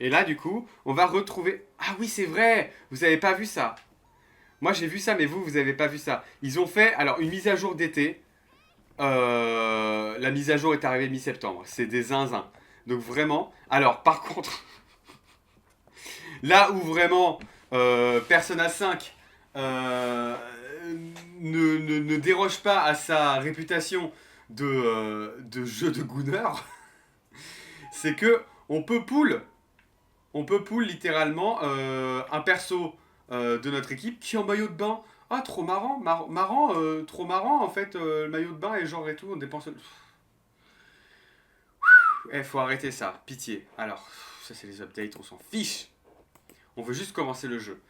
Et là, du coup, on va retrouver... Ah oui, c'est vrai. Vous avez pas vu ça. Moi, j'ai vu ça, mais vous avez pas vu ça. Ils ont fait, alors, une mise à jour d'été. La mise à jour est arrivée mi-septembre. C'est des zinzins. Donc vraiment... Alors, par contre, là où vraiment Persona 5 euh, ne déroge pas à sa réputation de jeu de gooner, c'est que on peut pull littéralement un perso de notre équipe qui est en maillot de bain. Ah, trop marrant, marrant, trop marrant en fait, le maillot de bain et genre et tout, on dépense. Eh, faut arrêter ça, pitié. Alors, ça c'est les updates, on s'en fiche. On veut juste commencer le jeu.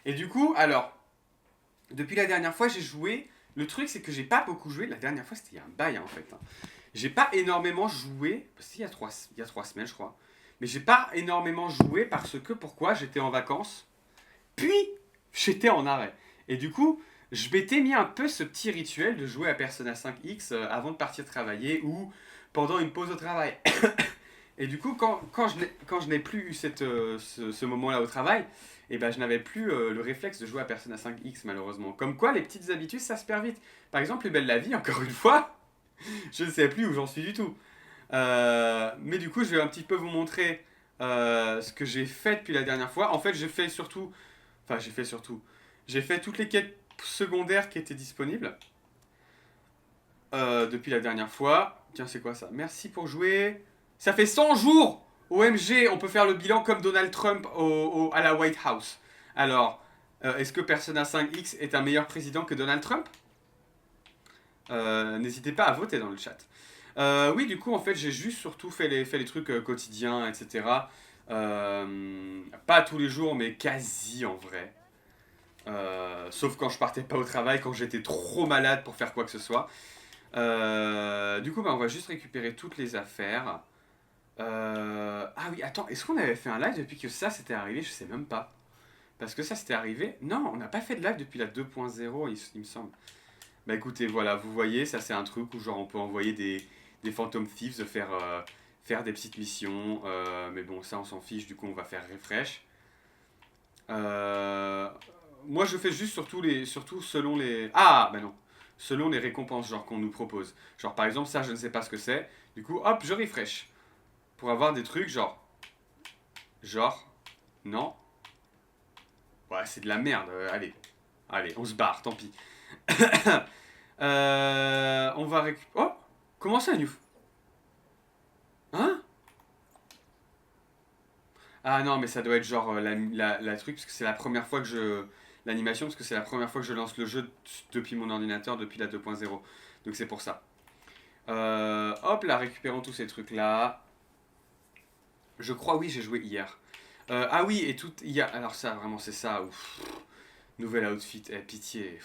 Et du coup, alors, depuis la dernière fois, j'ai joué. Le truc, c'est que j'ai pas beaucoup joué. La dernière fois, c'était il y a un bail, hein, en fait. Hein. J'ai pas énormément joué. C'était il y a 3 semaines, je crois. Mais j'ai pas énormément joué parce que, pourquoi? J'étais en vacances. Puis, j'étais en arrêt. Et du coup, je m'étais mis un peu ce petit rituel de jouer à Persona 5X avant de partir travailler ou pendant une pause au travail. Et du coup, quand je n'ai plus eu ce moment-là au travail, et ben, je n'avais plus le réflexe de jouer à Persona 5X malheureusement. Comme quoi, les petites habitudes, ça se perd vite. Par exemple, Plus belle la vie, encore une fois, je ne sais plus où j'en suis du tout. Mais du coup, je vais un petit peu vous montrer ce que j'ai fait depuis la dernière fois. En fait, j'ai fait surtout, j'ai fait toutes les quêtes secondaires qui étaient disponibles depuis la dernière fois. Tiens, c'est quoi ça? Merci pour jouer. Ça fait 100 jours. OMG, on peut faire le bilan comme Donald Trump à la White House. Alors, est-ce que Persona 5X est un meilleur président que Donald Trump? N'hésitez pas à voter dans le chat. Oui, du coup, en fait, j'ai juste surtout fait les trucs quotidiens, etc. Pas tous les jours, mais quasi en vrai. Sauf quand je partais pas au travail, quand j'étais trop malade pour faire quoi que ce soit. Du coup, bah, on va juste récupérer toutes les affaires. Ah oui, attends, est-ce qu'on avait fait un live depuis que ça s'était arrivé? Je sais même pas. Parce que ça s'était arrivé. Non, on n'a pas fait de live depuis la 2.0, il me semble. Bah écoutez, voilà, vous voyez, ça c'est un truc où genre on peut envoyer des Phantom Thieves, faire des petites missions. Mais bon, ça on s'en fiche, du coup on va faire refresh. Euh, Moi je fais juste surtout selon les... Ah, bah non. Selon les récompenses genre qu'on nous propose. Genre par exemple, ça je ne sais pas ce que c'est. Du coup, hop, je refresh. Pour avoir des trucs genre, non. Ouais, c'est de la merde. Allez, on se barre, tant pis. On va récupérer. Oh, comment ça, New? Hein? Ah non, mais ça doit être genre la truc, parce que c'est la première fois que je. L'animation, parce que c'est la première fois que je lance le jeu depuis mon ordinateur, depuis la 2.0. Donc c'est pour ça. Hop là, récupérons tous ces trucs-là. Je crois, oui, j'ai joué hier. Ah oui, et tout. Alors ça, vraiment, c'est ça. Ouf. Nouvel outfit, pitié.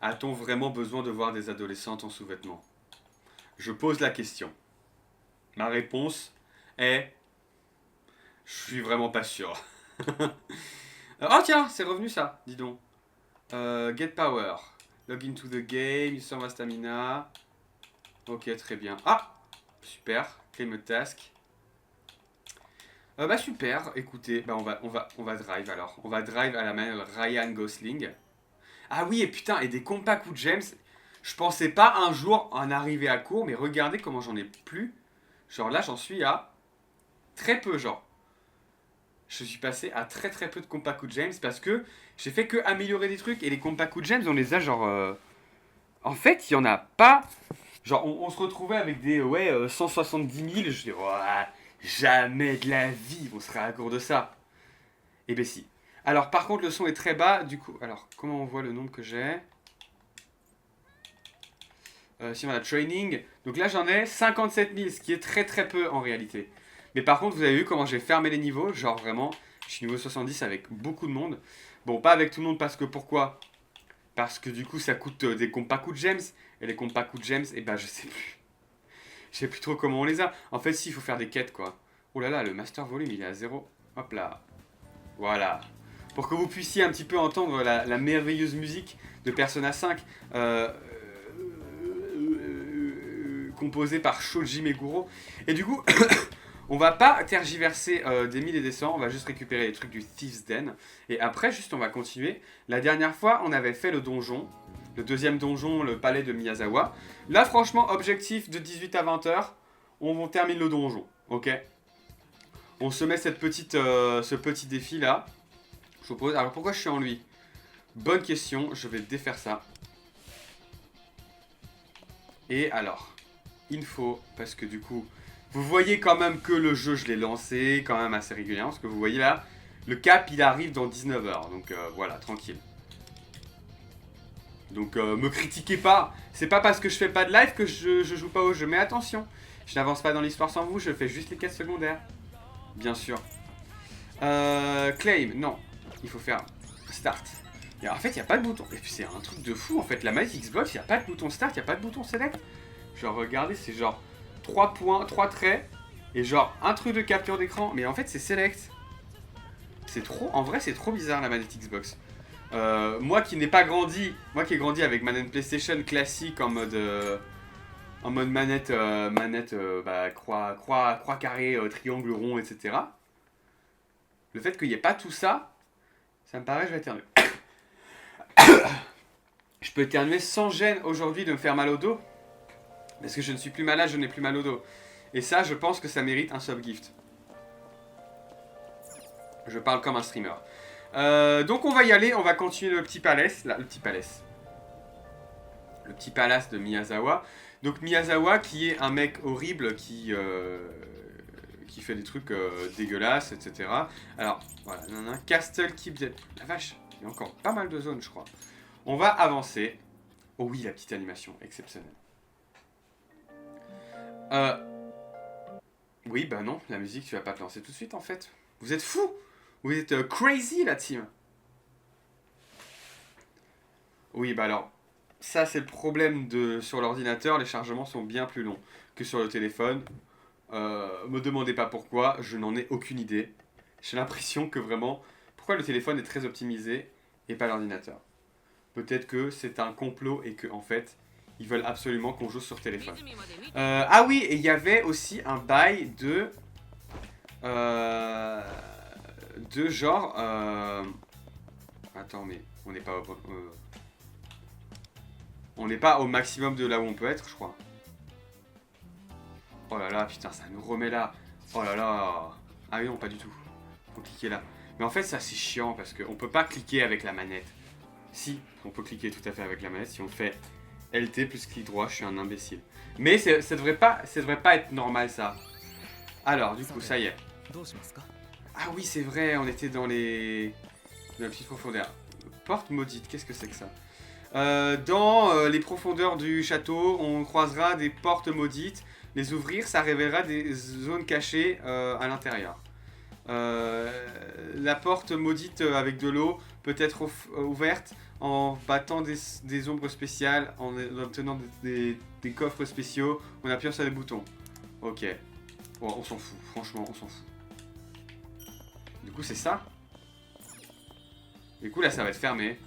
A-t-on vraiment besoin de voir des adolescentes en sous-vêtements? Je pose la question. Ma réponse est... Je suis vraiment pas sûr. Oh tiens, c'est revenu ça, dis donc. Get power. Log into the game, use ma stamina. Ok, très bien. Ah, super. Claim a task. Bah super, écoutez, bah on va drive alors. On va drive à la manière de Ryan Gosling. Ah oui, et putain, et des compacts ou James. Je pensais pas un jour en arriver à court, mais regardez comment j'en ai plus. Genre là, j'en suis à très peu, genre. Je suis passé à très très peu de Compactu James parce que j'ai fait que améliorer des trucs et les Compactu James on les a genre en fait il y en a pas genre on se retrouvait avec des 170 000. Je dis ouais, jamais de la vie on serait à court de ça. Et ben si. Alors par contre le son est très bas du coup alors comment on voit le nombre que j'ai? Si on a training donc là j'en ai 57 000 ce qui est très très peu en réalité. Mais par contre, vous avez vu comment j'ai fermé les niveaux. Genre vraiment, je suis niveau 70 avec beaucoup de monde. Bon, pas avec tout le monde parce que pourquoi? Parce que du coup, ça coûte des compas coups de gems. Et les compas coups de gems, et ben je sais plus. Je sais plus trop comment on les a. En fait, si, il faut faire des quêtes quoi. Oh là là, le master volume il est à zéro. Hop là. Voilà. Pour que vous puissiez un petit peu entendre la merveilleuse musique de Persona 5. Composée par Shoji Meguro. Et du coup, On va pas tergiverser des 1000 et des 100, on va juste récupérer les trucs du Thieves Den. Et après, juste, on va continuer. La dernière fois, on avait fait le donjon. Le deuxième donjon, le palais de Miyazawa. Là, franchement, objectif de 18 à 20 heures. On termine le donjon, ok? On se met cette petite, ce petit défi là. Je vous propose. Alors pourquoi je suis en lui? Bonne question, je vais défaire ça. Et alors, info, parce que du coup, vous voyez quand même que le jeu, je l'ai lancé quand même assez régulièrement. Parce que vous voyez là, le cap il arrive dans 19 h. Donc voilà, tranquille. Donc me critiquez pas. C'est pas parce que je fais pas de live que je joue pas au jeu. Mais attention, je n'avance pas dans l'histoire sans vous, je fais juste les quêtes secondaires. Bien sûr. Claim, non. Il faut faire start. Et en fait, il n'y a pas de bouton. Et puis c'est un truc de fou en fait. La manette Xbox, il n'y a pas de bouton start, il n'y a pas de bouton select. Genre, regardez, c'est genre 3 points, 3 traits. Et genre un truc de capture d'écran. Mais en fait, c'est select. C'est trop. En vrai, c'est trop bizarre la manette Xbox. Moi qui n'ai pas grandi, moi qui ai grandi avec manette PlayStation classique en mode manette, bah, croix carré, triangle rond, etc. Le fait qu'il n'y ait pas tout ça, ça me paraît, je vais éternuer. Je peux éternuer sans gêne aujourd'hui de me faire mal au dos. Parce que je ne suis plus malade, je n'ai plus mal au dos. Et ça, je pense que ça mérite un subgift. Je parle comme un streamer. Donc on va y aller, on va continuer le petit palace. Là, le petit palace de Miyazawa. Donc Miyazawa qui est un mec horrible qui fait des trucs dégueulasses, etc. Alors, voilà, Castle Keep... La vache, il y a encore pas mal de zones, je crois. On va avancer. Oh oui, la petite animation, exceptionnelle. Oui, bah non, la musique, tu vas pas te lancer tout de suite, en fait. Vous êtes fous. Vous êtes crazy, la team. Oui, bah alors, ça c'est le problème sur l'ordinateur, les chargements sont bien plus longs que sur le téléphone. Me demandez pas pourquoi, je n'en ai aucune idée. J'ai l'impression que vraiment, pourquoi le téléphone est très optimisé et pas l'ordinateur. Peut-être que c'est un complot et que en fait, ils veulent absolument qu'on joue sur téléphone. Ah oui, et il y avait aussi un bail de genre... Attends, mais on n'est pas... on n'est pas au maximum de là où on peut être, je crois. Oh là là, putain, ça nous remet là. Oh là là. Ah oui, non, pas du tout. Faut cliquer là. Mais en fait, ça, c'est chiant parce qu'on peut pas cliquer avec la manette. Si, on peut cliquer tout à fait avec la manette. Si on fait LT plus clic droit, je suis un imbécile. Mais ça devrait pas être normal, ça. Alors, du coup, ça y est. Ah oui, c'est vrai, on était dans les petites profondeurs. Porte maudite, qu'est-ce que c'est que ça? Dans les profondeurs du château, on croisera des portes maudites. Les ouvrir, ça révélera des zones cachées à l'intérieur. La porte maudite avec de l'eau peut être ouverte en battant des ombres spéciales, en obtenant des coffres spéciaux, en appuyant sur les boutons. Ok. Bon, on s'en fout, franchement, on s'en fout. Du coup, c'est ça. Du coup, là, ça va être fermé.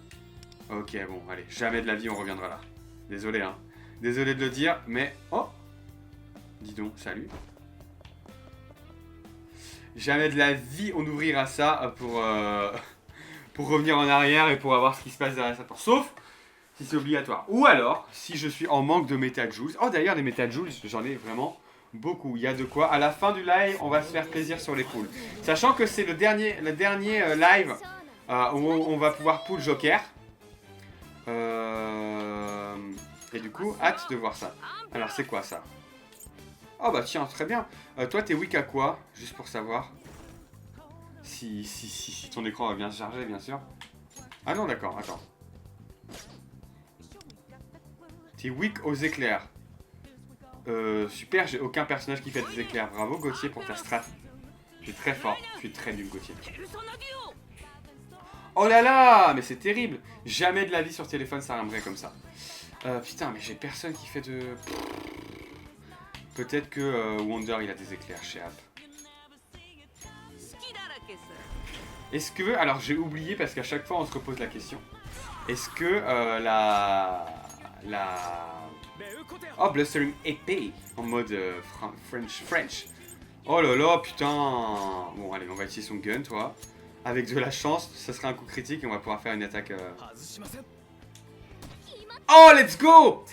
Ok, bon, allez, jamais de la vie on reviendra là. Désolé, hein. Désolé de le dire, mais... Oh! Dis donc, salut. Jamais de la vie on ouvrira ça pour revenir en arrière et pour avoir ce qui se passe derrière sa porte. Sauf si c'est obligatoire. Ou alors, si je suis en manque de MetaJoules. Oh, d'ailleurs, les MetaJoules, j'en ai vraiment beaucoup. Il y a de quoi. À la fin du live, on va se faire plaisir sur les poules. Sachant que c'est le dernier live où on va pouvoir pool Joker. Et du coup, hâte de voir ça. Alors, c'est quoi ça? Oh bah tiens, très bien. Toi, t'es weak à quoi? Juste pour savoir. Si ton écran va bien se charger, bien sûr. Ah non, d'accord, attends. T'es weak aux éclairs. Super, j'ai aucun personnage qui fait des éclairs. Bravo Gauthier pour ta strat. Tu es très fort, tu es très nul Gauthier. Oh là là, mais c'est terrible. Jamais de la vie sur téléphone ça raimerait comme ça. Putain, mais j'ai personne qui fait de... Peut-être que Wonder il a des éclairs chez App. Est-ce que... Alors j'ai oublié parce qu'à chaque fois on se repose la question. Est-ce que Oh, Blustering épée en mode French. Oh là là, putain. Bon, allez, on va utiliser son gun, toi. Avec de la chance, ça sera un coup critique et on va pouvoir faire une attaque... Oh, let's go!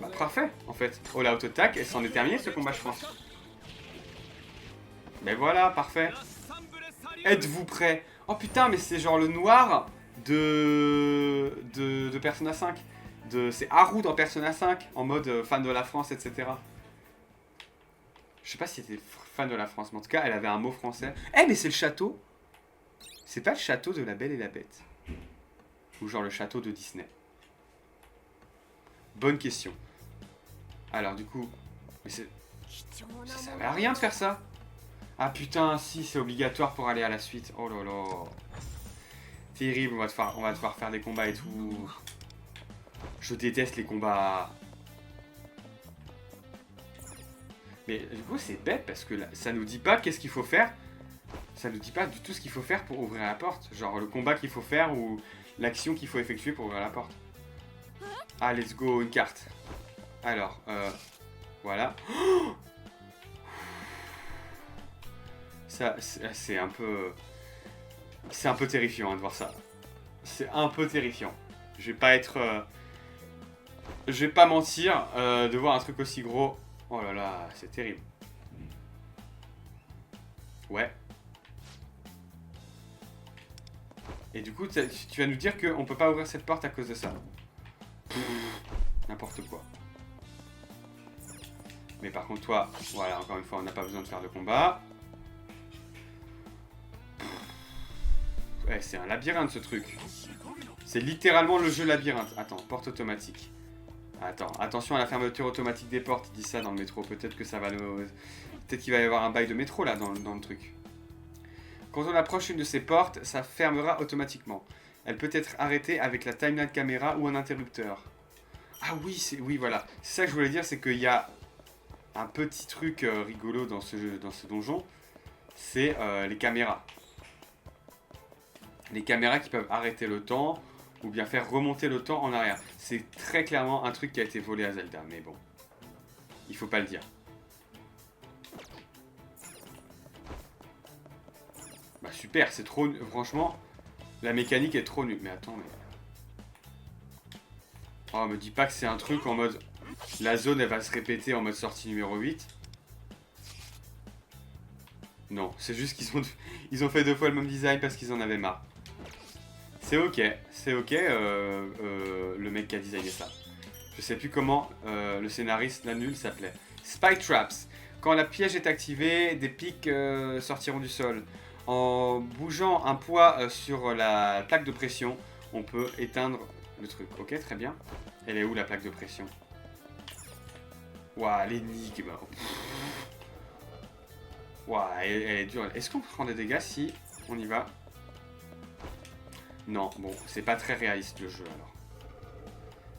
Bah, parfait, en fait. Oh, la auto-attaque, et c'en est terminé, ce combat, je pense. Mais voilà, parfait. Êtes-vous prêts? Oh putain, mais c'est genre le noir de Persona 5. C'est Haru dans Persona 5, en mode fan de la France, etc. Je sais pas si c'était fan de la France, mais en tout cas, elle avait un mot français. Eh, mais c'est le château. C'est pas le château de la Belle et la Bête. Ou genre le château de Disney. Bonne question. Alors, du coup... Mais ça servait à rien de faire ça. Ah putain, si, c'est obligatoire pour aller à la suite. Oh là là. Terrible, on va devoir faire des combats et tout. Je déteste les combats. Mais du coup, c'est bête parce que là, ça nous dit pas qu'est-ce qu'il faut faire. Ça nous dit pas du tout ce qu'il faut faire pour ouvrir la porte. Genre le combat qu'il faut faire ou l'action qu'il faut effectuer pour ouvrir la porte. Ah, let's go, une carte. Alors, voilà. Ça, c'est un peu... C'est un peu terrifiant hein, de voir ça. C'est un peu terrifiant. Je vais pas être... Je vais pas mentir, de voir un truc aussi gros. Oh là là, c'est terrible. Ouais. Et du coup, tu vas nous dire qu'on peut pas ouvrir cette porte à cause de ça. N'importe quoi. Mais par contre, toi, voilà, encore une fois, on n'a pas besoin de faire de combat. Ouais, c'est un labyrinthe ce truc. C'est littéralement le jeu labyrinthe. Attends, porte automatique. Attends, attention à la fermeture automatique des portes. Il dit ça dans le métro. Peut-être que ça va le... Peut-être qu'il va y avoir un bail de métro là dans le truc. Quand on approche une de ces portes, ça fermera automatiquement. Elle peut être arrêtée avec la timeline caméra ou un interrupteur. Ah oui, oui voilà. C'est ça que je voulais dire, c'est qu'il y a un petit truc rigolo dans ce donjon. C'est les caméras. Les caméras qui peuvent arrêter le temps ou bien faire remonter le temps en arrière. C'est très clairement un truc qui a été volé à Zelda, mais bon. Il faut pas le dire. Bah super, c'est trop... Franchement, la mécanique est trop nulle. Mais attends, mais... Oh, me dis pas que c'est un truc en mode... La zone, elle va se répéter en mode sortie numéro 8. Non, c'est juste ils ont fait 2 fois le même design parce qu'ils en avaient marre. C'est ok, le mec qui a designé ça. Je sais plus comment le scénariste l'annule s'appelait. Spike Traps. Quand la piège est activée, des pics sortiront du sol. En bougeant un poids sur la plaque de pression, on peut éteindre le truc. Ok, très bien. Elle est où la plaque de pression? Ouah, l'énigme. Ouah, elle est dure. Est-ce qu'on prend des dégâts si on y va? Non, bon, c'est pas très réaliste le jeu alors.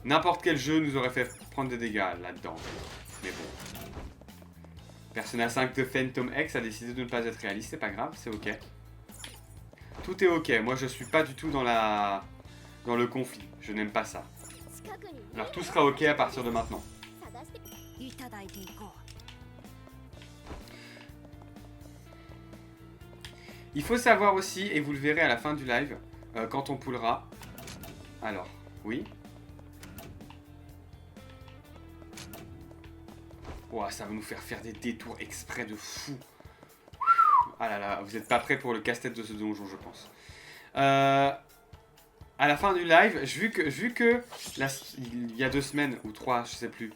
N'importe quel jeu nous aurait fait prendre des dégâts là-dedans. Mais bon. Persona 5 de Phantom X a décidé de ne pas être réaliste, c'est pas grave, c'est ok. Tout est ok, moi je suis pas du tout dans le conflit, je n'aime pas ça. Alors tout sera ok à partir de maintenant. Il faut savoir aussi, et vous le verrez à la fin du live, quand on poulera. Alors, oui. Ouah, ça va nous faire des détours exprès de fou. Ah là là, vous n'êtes pas prêts pour le casse-tête de ce donjon, je pense. À la fin du live, vu que là, il y a 2 semaines, ou 3, je sais plus.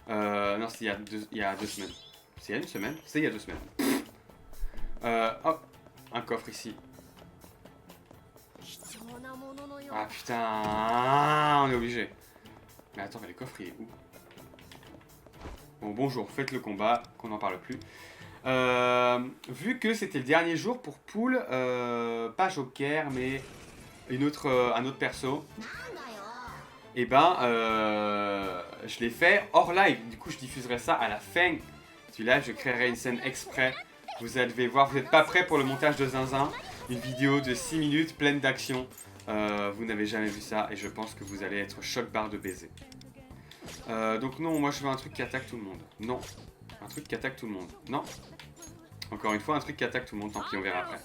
Non, c'est il y a 2 semaines. C'est il y a une semaine? C'est il y a 2 semaines. Hop, un coffre ici. Ah putain, on est obligé. Mais attends, mais le coffre il est où? Bon, bonjour, faites le combat, qu'on n'en parle plus. Vu que c'était le dernier jour pour Pool, pas Joker, mais un autre perso, et ben, je l'ai fait hors live. Du coup, je diffuserai ça à la fin du live. Je créerai une scène exprès. Vous allez voir, vous n'êtes pas prêts pour le montage de Zinzin. Une vidéo de 6 minutes pleine d'action. Vous n'avez jamais vu ça et je pense que vous allez être choc-barre de baiser. Donc non, moi je veux un truc qui attaque tout le monde. Non. Un truc qui attaque tout le monde. Non. Encore une fois, un truc qui attaque tout le monde. Tant pis, on verra après.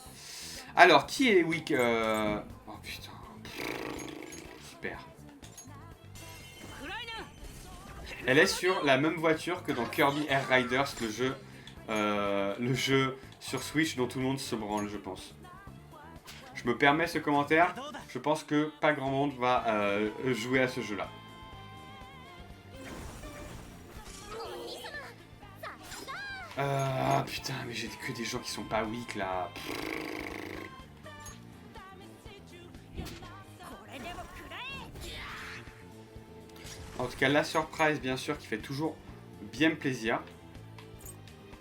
Alors, qui est weak Oh putain. Super. Elle est sur la même voiture que dans Kirby Air Riders, le jeu sur Switch dont tout le monde se branle, je pense. Je me permets ce commentaire. Je pense que pas grand monde va jouer à ce jeu-là. Ah putain, mais j'ai que des gens qui sont pas weak là. En tout cas, la surprise, bien sûr, qui fait toujours bien plaisir.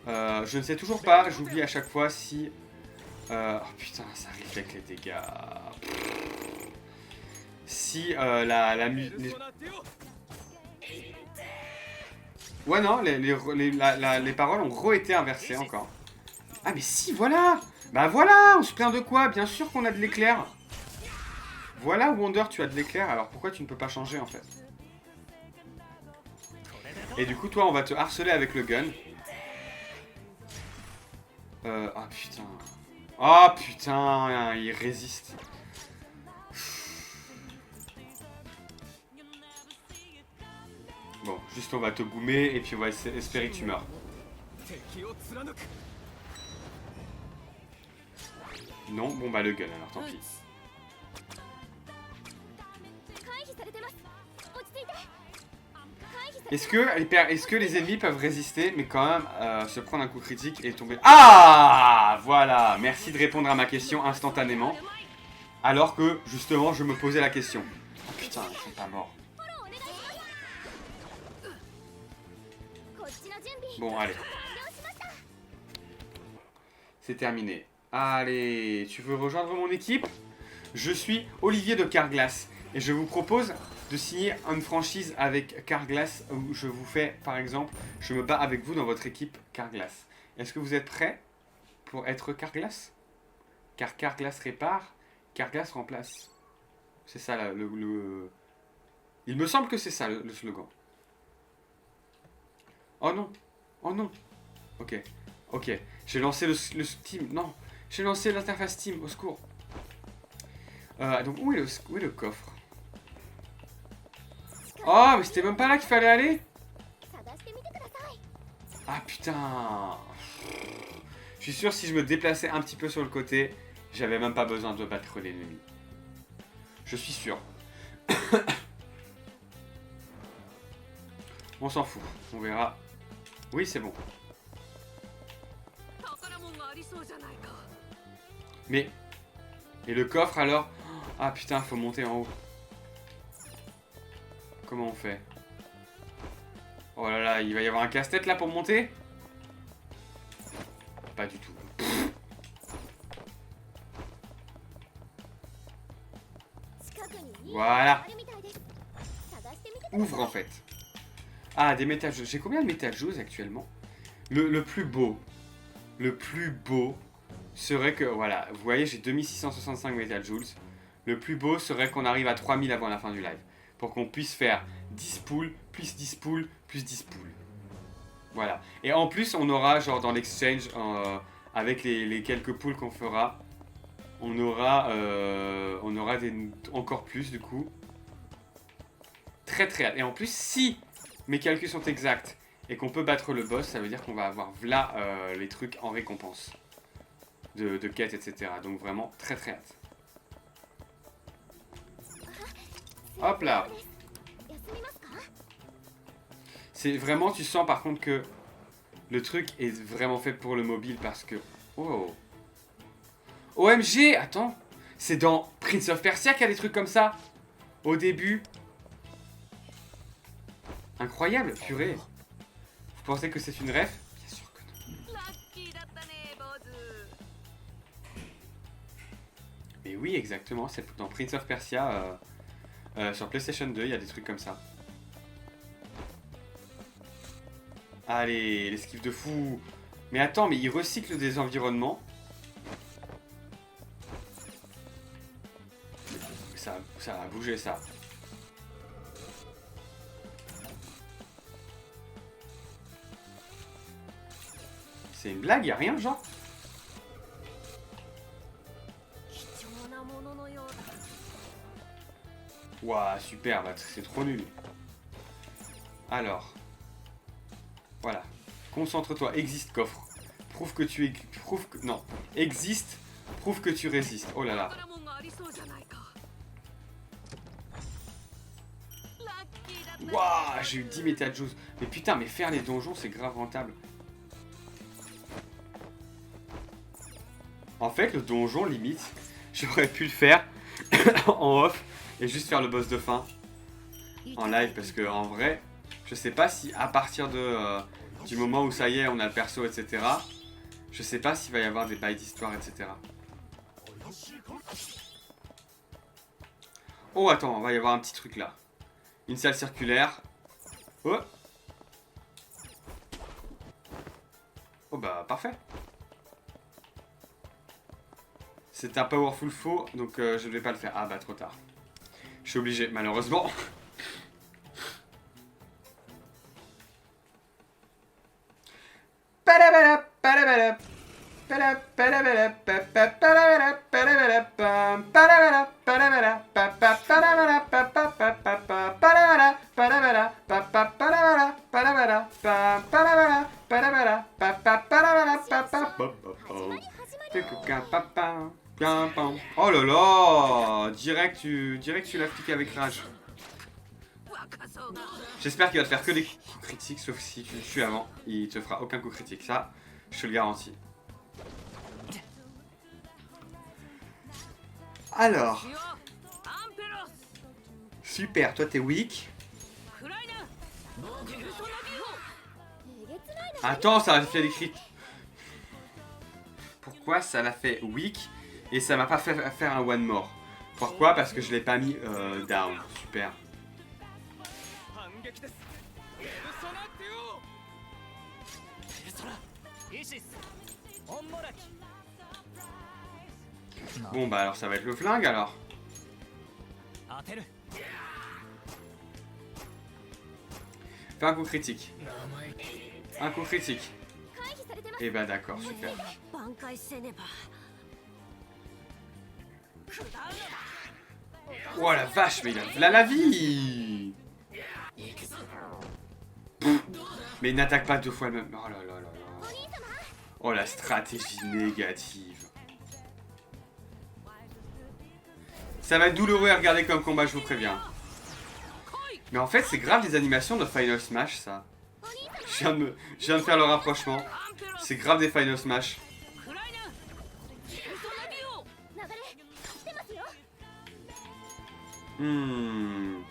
Je ne sais toujours pas, j'oublie à chaque fois si... oh putain, ça reflète les dégâts. Si Ouais, non, les paroles ont re-été inversées encore. Ah, mais si, voilà! Bah voilà, on se plaint de quoi? Bien sûr qu'on a de l'éclair. Voilà, Wonder, tu as de l'éclair, alors pourquoi tu ne peux pas changer en fait? Et du coup, toi, on va te harceler avec le gun. Ah putain. Ah putain, il résiste. Bon, juste on va te goumer et puis on va espérer que tu meurs. Non, bon bah le gun alors, tant pis. Est-ce que les ennemis peuvent résister, mais quand même se prendre un coup critique et tomber... Ah, voilà. Merci de répondre à ma question instantanément. Alors que, justement, je me posais la question. Oh putain, ils sont pas morts. Bon, allez. C'est terminé. Allez, tu veux rejoindre mon équipe? Je suis Olivier de Carglass. Et je vous propose de signer une franchise avec Carglass où je vous fais, par exemple, je me bats avec vous dans votre équipe Carglass. Est-ce que vous êtes prêts pour être Carglass? Car Carglass répare, Carglass remplace. C'est ça Il me semble que c'est ça le slogan. Oh non. Oh non. Ok. Ok. J'ai lancé le Steam. Non. J'ai lancé l'interface Steam. Au secours. Donc où est le coffre? Oh, mais c'était même pas là qu'il fallait aller? Ah putain. Je suis sûr si je me déplaçais un petit peu sur le côté, j'avais même pas besoin de battre l'ennemi. Je suis sûr. On s'en fout, on verra. Oui, c'est bon. Mais... Et le coffre alors? Ah putain, faut monter en haut. Comment on fait? Oh là là, il va y avoir un casse-tête là pour monter? Pas du tout. Voilà. Ouvre en fait. Ah, des métal juice. J'ai combien de métal juice actuellement? Le plus beau. Le plus beau serait que... Voilà, vous voyez, j'ai 2665 métal joules. Le plus beau serait qu'on arrive à 3000 avant la fin du live. Pour qu'on puisse faire 10 poules, plus 10 poules, plus 10 poules. Voilà. Et en plus, on aura, genre dans l'exchange, avec les quelques poules qu'on fera, on aura encore plus du coup. Très très hâte. Et en plus, si mes calculs sont exacts et qu'on peut battre le boss, ça veut dire qu'on va avoir là les trucs en récompense. De quêtes, etc. Donc vraiment très très hâte. Hop là. C'est vraiment, tu sens par contre que le truc est vraiment fait pour le mobile parce que... Oh. OMG, attends. C'est dans Prince of Persia qu'il y a des trucs comme ça. Au début. Incroyable, purée. Vous pensez que c'est une ref? Bien sûr que non. Mais oui, exactement. C'est dans Prince of Persia. Sur PlayStation 2, il y a des trucs comme ça. Allez, l'esquive de fou. Mais attends, mais ils recyclent des environnements. Ça va bouger ça. C'est une blague, y a rien genre? Ouah, super, bah, c'est trop nul. Alors. Voilà. Concentre-toi, existe coffre. Prouve que tu es... Prouve que... Non. Existe, prouve que tu résistes. Oh là là. Waouh, j'ai eu 10 méta-juice. Mais putain, mais faire les donjons, c'est grave rentable. En fait, le donjon, limite, j'aurais pu le faire en off et juste faire le boss de fin en live. Parce que en vrai, je sais pas si à partir de du moment où ça y est, on a le perso, etc. Je sais pas s'il va y avoir des bails d'histoire, etc. Oh, attends, on va y avoir un petit truc là. Une salle circulaire. Oh. Oh bah parfait. C'est un powerful faux, donc je ne vais pas le faire. Ah bah trop tard. Je suis obligé, malheureusement. Oh là là, direct tu l'as fliqué avec rage. J'espère qu'il va te faire que des coups critiques, sauf si tu le tues avant. Il te fera aucun coup critique, ça, je te le garantis. Alors. Super, toi t'es weak. Attends, ça a fait des crits. Pourquoi ça l'a fait weak et ça m'a pas fait faire un one more? Pourquoi? Parce que je l'ai pas mis down. Super. Bon bah alors ça va être le flingue alors. Fais un coup critique. Un coup critique. Et bah d'accord, super. Oh la vache, mais il a la vie. Mais il n'attaque pas deux fois le même. Oh là là là là. Oh la stratégie négative. Ça va être douloureux à regarder comme combat, je vous préviens. Mais en fait, c'est grave des animations de Final Smash, ça. Je viens de faire le rapprochement. C'est grave des Final Smash. Bon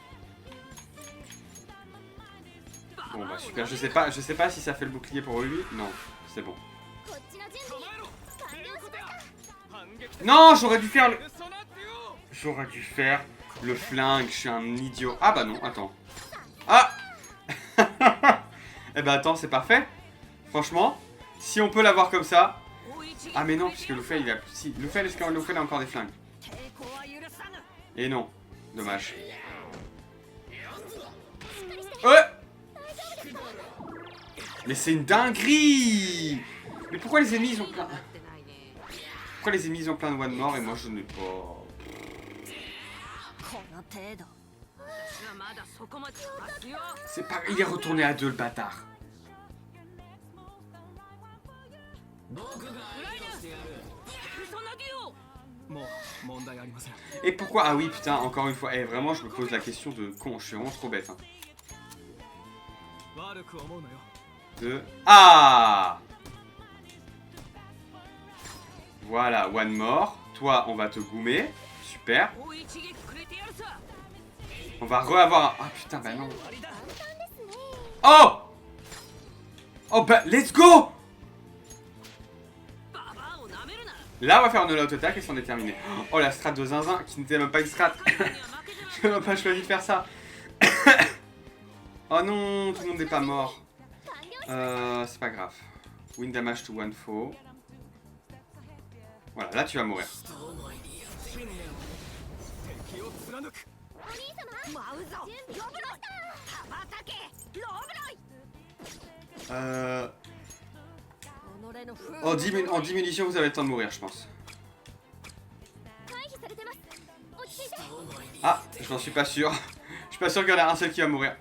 bah super, je sais pas si ça fait le bouclier pour lui. Non, c'est bon. Non, j'aurais dû faire le... J'aurais dû faire le flingue, je suis un idiot. Ah bah non, attends. Ah. Eh bah attends, c'est parfait. Franchement, si on peut l'avoir comme ça. Ah mais non, puisque Luffy il a... Si, Luffy a encore des flingues. Et non, dommage. Ouais. Mais c'est une dinguerie. Mais pourquoi les ennemis ils ont plein... Pourquoi les ennemis ils ont plein de one more et moi je n'ai pas... C'est pas... Il est retourné à 2 le bâtard. Et pourquoi... Ah oui putain, encore une fois, eh, vraiment je me pose la question de con, je suis vraiment trop bête. Hein. Ah. Voilà, one more. Toi, on va te goumer. Super. On va re-avoir un... Ah putain, bah non. Oh. Oh bah, let's go. Là, on va faire un all-out attack et c'en est terminé. Oh, la strat de zinzin, qui n'était même pas une strat. Je n'ai même pas choisi de faire ça. Oh non, tout le monde n'est pas mort. C'est pas grave. Win damage to one foe. Voilà, là tu vas mourir. En 10 munitions, vous avez le temps de mourir, je pense. Ah, je n'en suis pas sûr. Je suis pas sûr qu'il y en a un seul qui va mourir.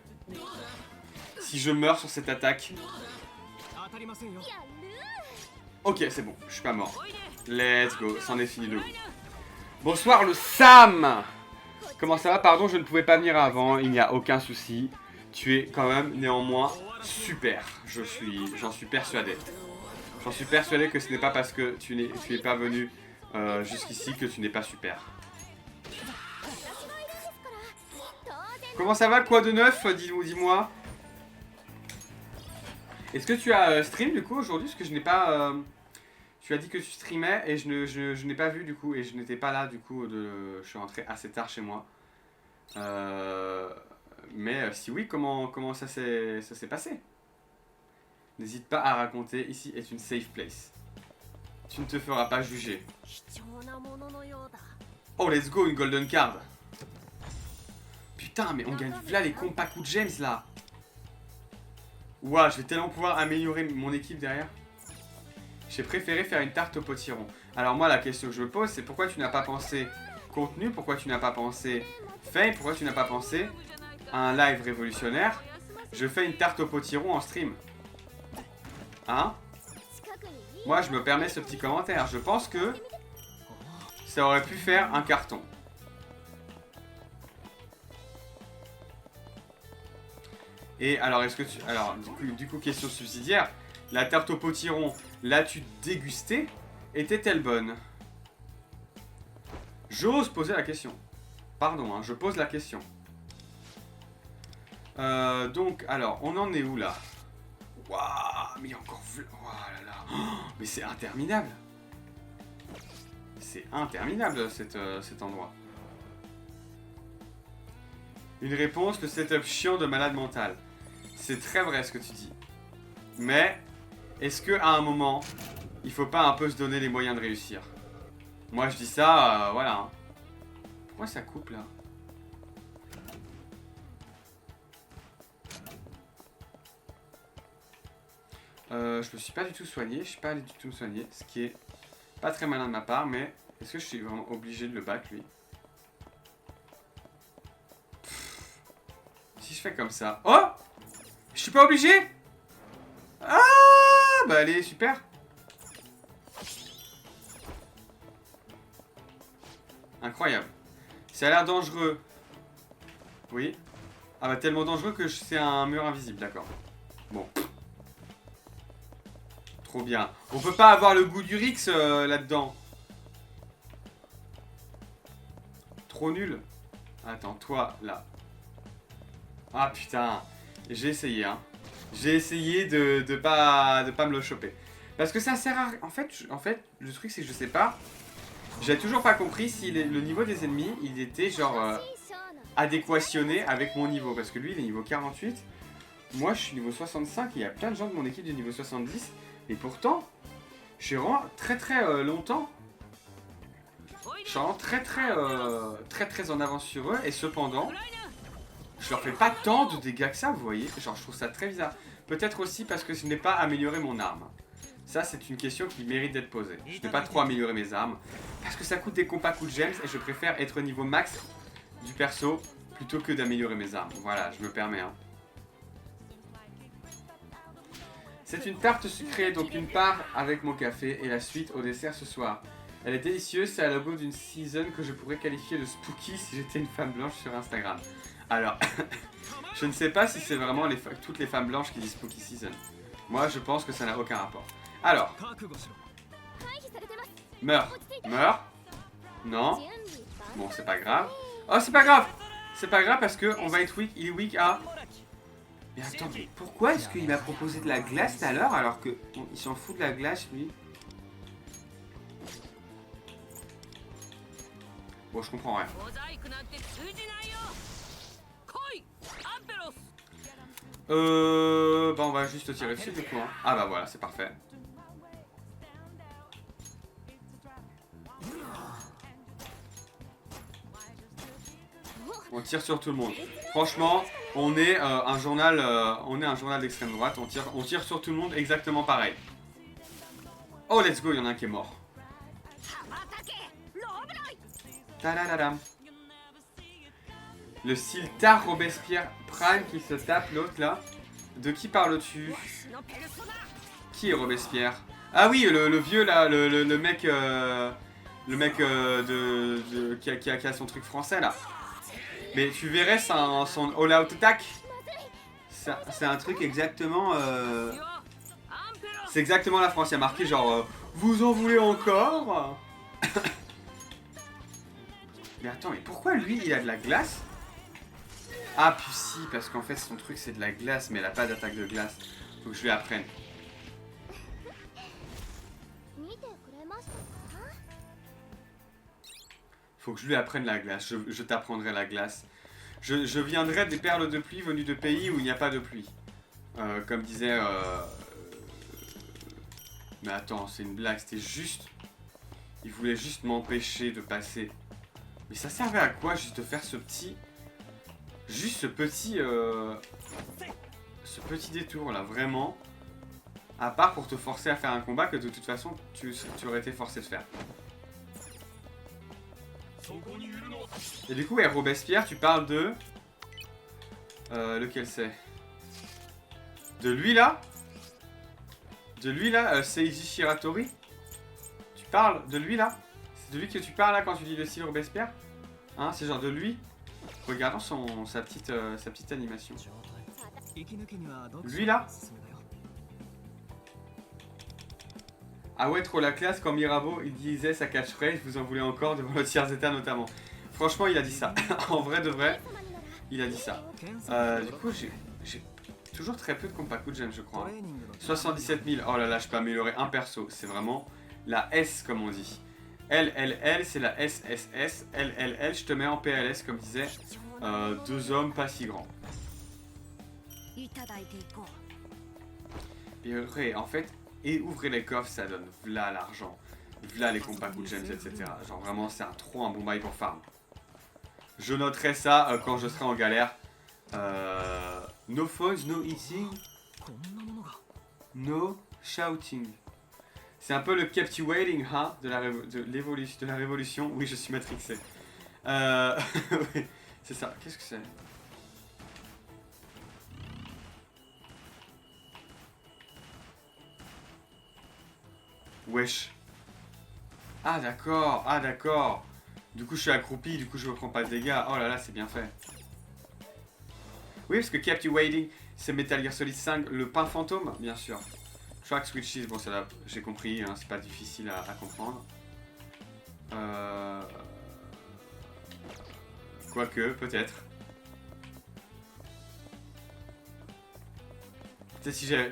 Si je meurs sur cette attaque. Ok, c'est bon, je suis pas mort. Let's go, c'en est fini de vous. Bonsoir le Sam. Comment ça va? Pardon, je ne pouvais pas venir avant, il n'y a aucun souci. Tu es quand même néanmoins super. J'en suis persuadé. J'en suis persuadé que ce n'est pas parce que tu n'es pas venu jusqu'ici que tu n'es pas super. Comment ça va? Quoi de neuf? Dis-moi. Est-ce que tu as stream du coup aujourd'hui? Parce que je n'ai pas... tu as dit que tu streamais et je n'ai pas vu du coup. Et je n'étais pas là du coup. Je suis rentré assez tard chez moi. Mais si oui, comment ça s'est passé? N'hésite pas à raconter. Ici est une safe place. Tu ne te feras pas juger. Oh, let's go, une golden card. Putain, mais on gagne là les Kompaku James là. Ouah, je vais tellement pouvoir améliorer mon équipe derrière. J'ai préféré faire une tarte au potiron. Alors moi, la question que je me pose, c'est pourquoi tu n'as pas pensé contenu, pourquoi tu n'as pas pensé fame, pourquoi tu n'as pas pensé à un live révolutionnaire. Je fais une tarte au potiron en stream. Hein? Moi, je me permets ce petit commentaire. Je pense que ça aurait pu faire un carton. Et alors, est-ce que tu... Alors, du coup, question subsidiaire. La tarte au potiron, l'as-tu dégustée? Était-elle bonne? J'ose poser la question. Pardon, hein, je pose la question. Donc, alors, on en est où, là? Waouh, mais il y a encore... Oh là là. Oh, mais c'est interminable. C'est interminable, cet endroit. Une réponse, le setup chiant de malade mental. C'est très vrai ce que tu dis. Mais, est-ce qu'à un moment, il faut pas un peu se donner les moyens de réussir? Moi, je dis ça, voilà. Hein. Pourquoi ça coupe, là? Je me suis pas du tout soigné. Je suis pas allé du tout me soigner. Ce qui est pas très malin de ma part, mais est-ce que je suis vraiment obligé de le battre, lui? Si je fais comme ça... Oh! Je suis pas obligé? Ah! Bah allez, super. Incroyable. Ça a l'air dangereux. Oui. Ah bah tellement dangereux que c'est un mur invisible, d'accord. Bon. Trop bien. On peut pas avoir le goût du Rix là-dedans. Trop nul. Attends, toi, là. Ah putain. J'ai essayé, hein. J'ai essayé de pas me le choper. Parce que ça sert à... En fait, le truc, c'est que je sais pas. J'ai toujours pas compris si le niveau des ennemis, il était genre... adéquationné avec mon niveau. Parce que lui, il est niveau 48. Moi, je suis niveau 65. Il y a plein de gens de mon équipe du niveau 70. Et pourtant, je suis vraiment très longtemps. Je suis vraiment très en avance sur eux. Et cependant... je leur fais pas tant de dégâts que ça, vous voyez. Genre, je trouve ça très bizarre. Peut-être aussi parce que je n'ai pas amélioré mon arme. Ça, c'est une question qui mérite d'être posée. Je n'ai pas trop amélioré mes armes. Parce que ça coûte des Kompaku Gems et je préfère être au niveau max du perso plutôt que d'améliorer mes armes. Voilà, je me permets. Hein. C'est une tarte sucrée, donc une part avec mon café et la suite au dessert ce soir. Elle est délicieuse, c'est à la logo d'une season que je pourrais qualifier de spooky si j'étais une femme blanche sur Instagram. Alors, je ne sais pas si c'est vraiment toutes les femmes blanches qui disent Spooky Season. Moi, je pense que ça n'a aucun rapport. Alors, meurs. Meurs. Non. Bon, c'est pas grave. Oh, c'est pas grave. C'est pas grave parce que on va être weak. Il est weak à... Mais attends, mais pourquoi est-ce qu'il m'a proposé de la glace tout à l'heure alors que il s'en fout de la glace, lui? Bon, je comprends rien. Bah on va juste tirer dessus du coup. Hein. Ah bah voilà, c'est parfait. On tire sur tout le monde. Franchement, on est un journal d'extrême droite. On tire sur tout le monde exactement pareil. Oh, let's go, il y en a un qui est mort. Tadadadam. Le style Tar Robespierre Prime qui se tape l'autre là. De qui parles-tu? Qui est Robespierre? Ah oui, le vieux là, le mec, qui a son truc français là. Mais tu verrais son all-out attack. C'est un truc exactement... C'est exactement la France, il y a marqué genre... vous en voulez encore? Mais attends, mais pourquoi lui il a de la glace? Ah puis si, parce qu'en fait son truc c'est de la glace, mais elle a pas d'attaque de glace. Faut que je lui apprenne. Faut que je lui apprenne la glace, je t'apprendrai la glace. Je viendrai des perles de pluie venues de pays où il n'y a pas de pluie. Comme disait... Mais attends, c'est une blague, c'était juste... Il voulait juste m'empêcher de passer. Mais ça servait à quoi juste de faire ce petit... Juste ce petit... Ce petit détour là, vraiment. À part pour te forcer à faire un combat que de toute façon tu aurais été forcé de faire. Et du coup, ouais, Robespierre, tu parles de... lequel c'est? De lui là? De lui là, Seiji Shiratori? Tu parles de lui là? C'est de lui que tu parles là quand tu dis le style Robespierre? Hein, c'est genre de lui? Regardons sa petite animation. Lui là? Ah ouais, trop la classe quand Mirabeau il disait sa catchphrase, vous en voulez encore devant le tiers état notamment. Franchement, il a dit ça. En vrai de vrai, il a dit ça. Du coup, j'ai toujours très peu de Kompaku Gem, je crois. 77 000. Oh là là, je peux améliorer un perso. C'est vraiment la S, comme on dit. LLL, c'est la SSS. LLL, je te mets en PLS, comme disait. Deux hommes pas si grands. Et en fait, et ouvrez les coffres, ça donne v'là l'argent. V'là les Kompaku Gems, etc. Genre vraiment, c'est trop un bon bail pour farm. Je noterai ça quand je serai en galère. No phones, no eating, no shouting. C'est un peu le kept you waiting, hein, de la révolution. Oui, je suis matrixé. Oui, c'est ça. Qu'est-ce que c'est? Wesh. Ah d'accord, ah d'accord. Du coup je suis accroupi, du coup je me prends pas de dégâts. Oh là là, c'est bien fait. Oui, parce que Kept You Waiting, c'est Metal Gear Solid 5, le pain fantôme, bien sûr. Track Switches, bon ça là, j'ai compris, hein, c'est pas difficile à comprendre. Quoique, peut-être. Peut-être si j'ai...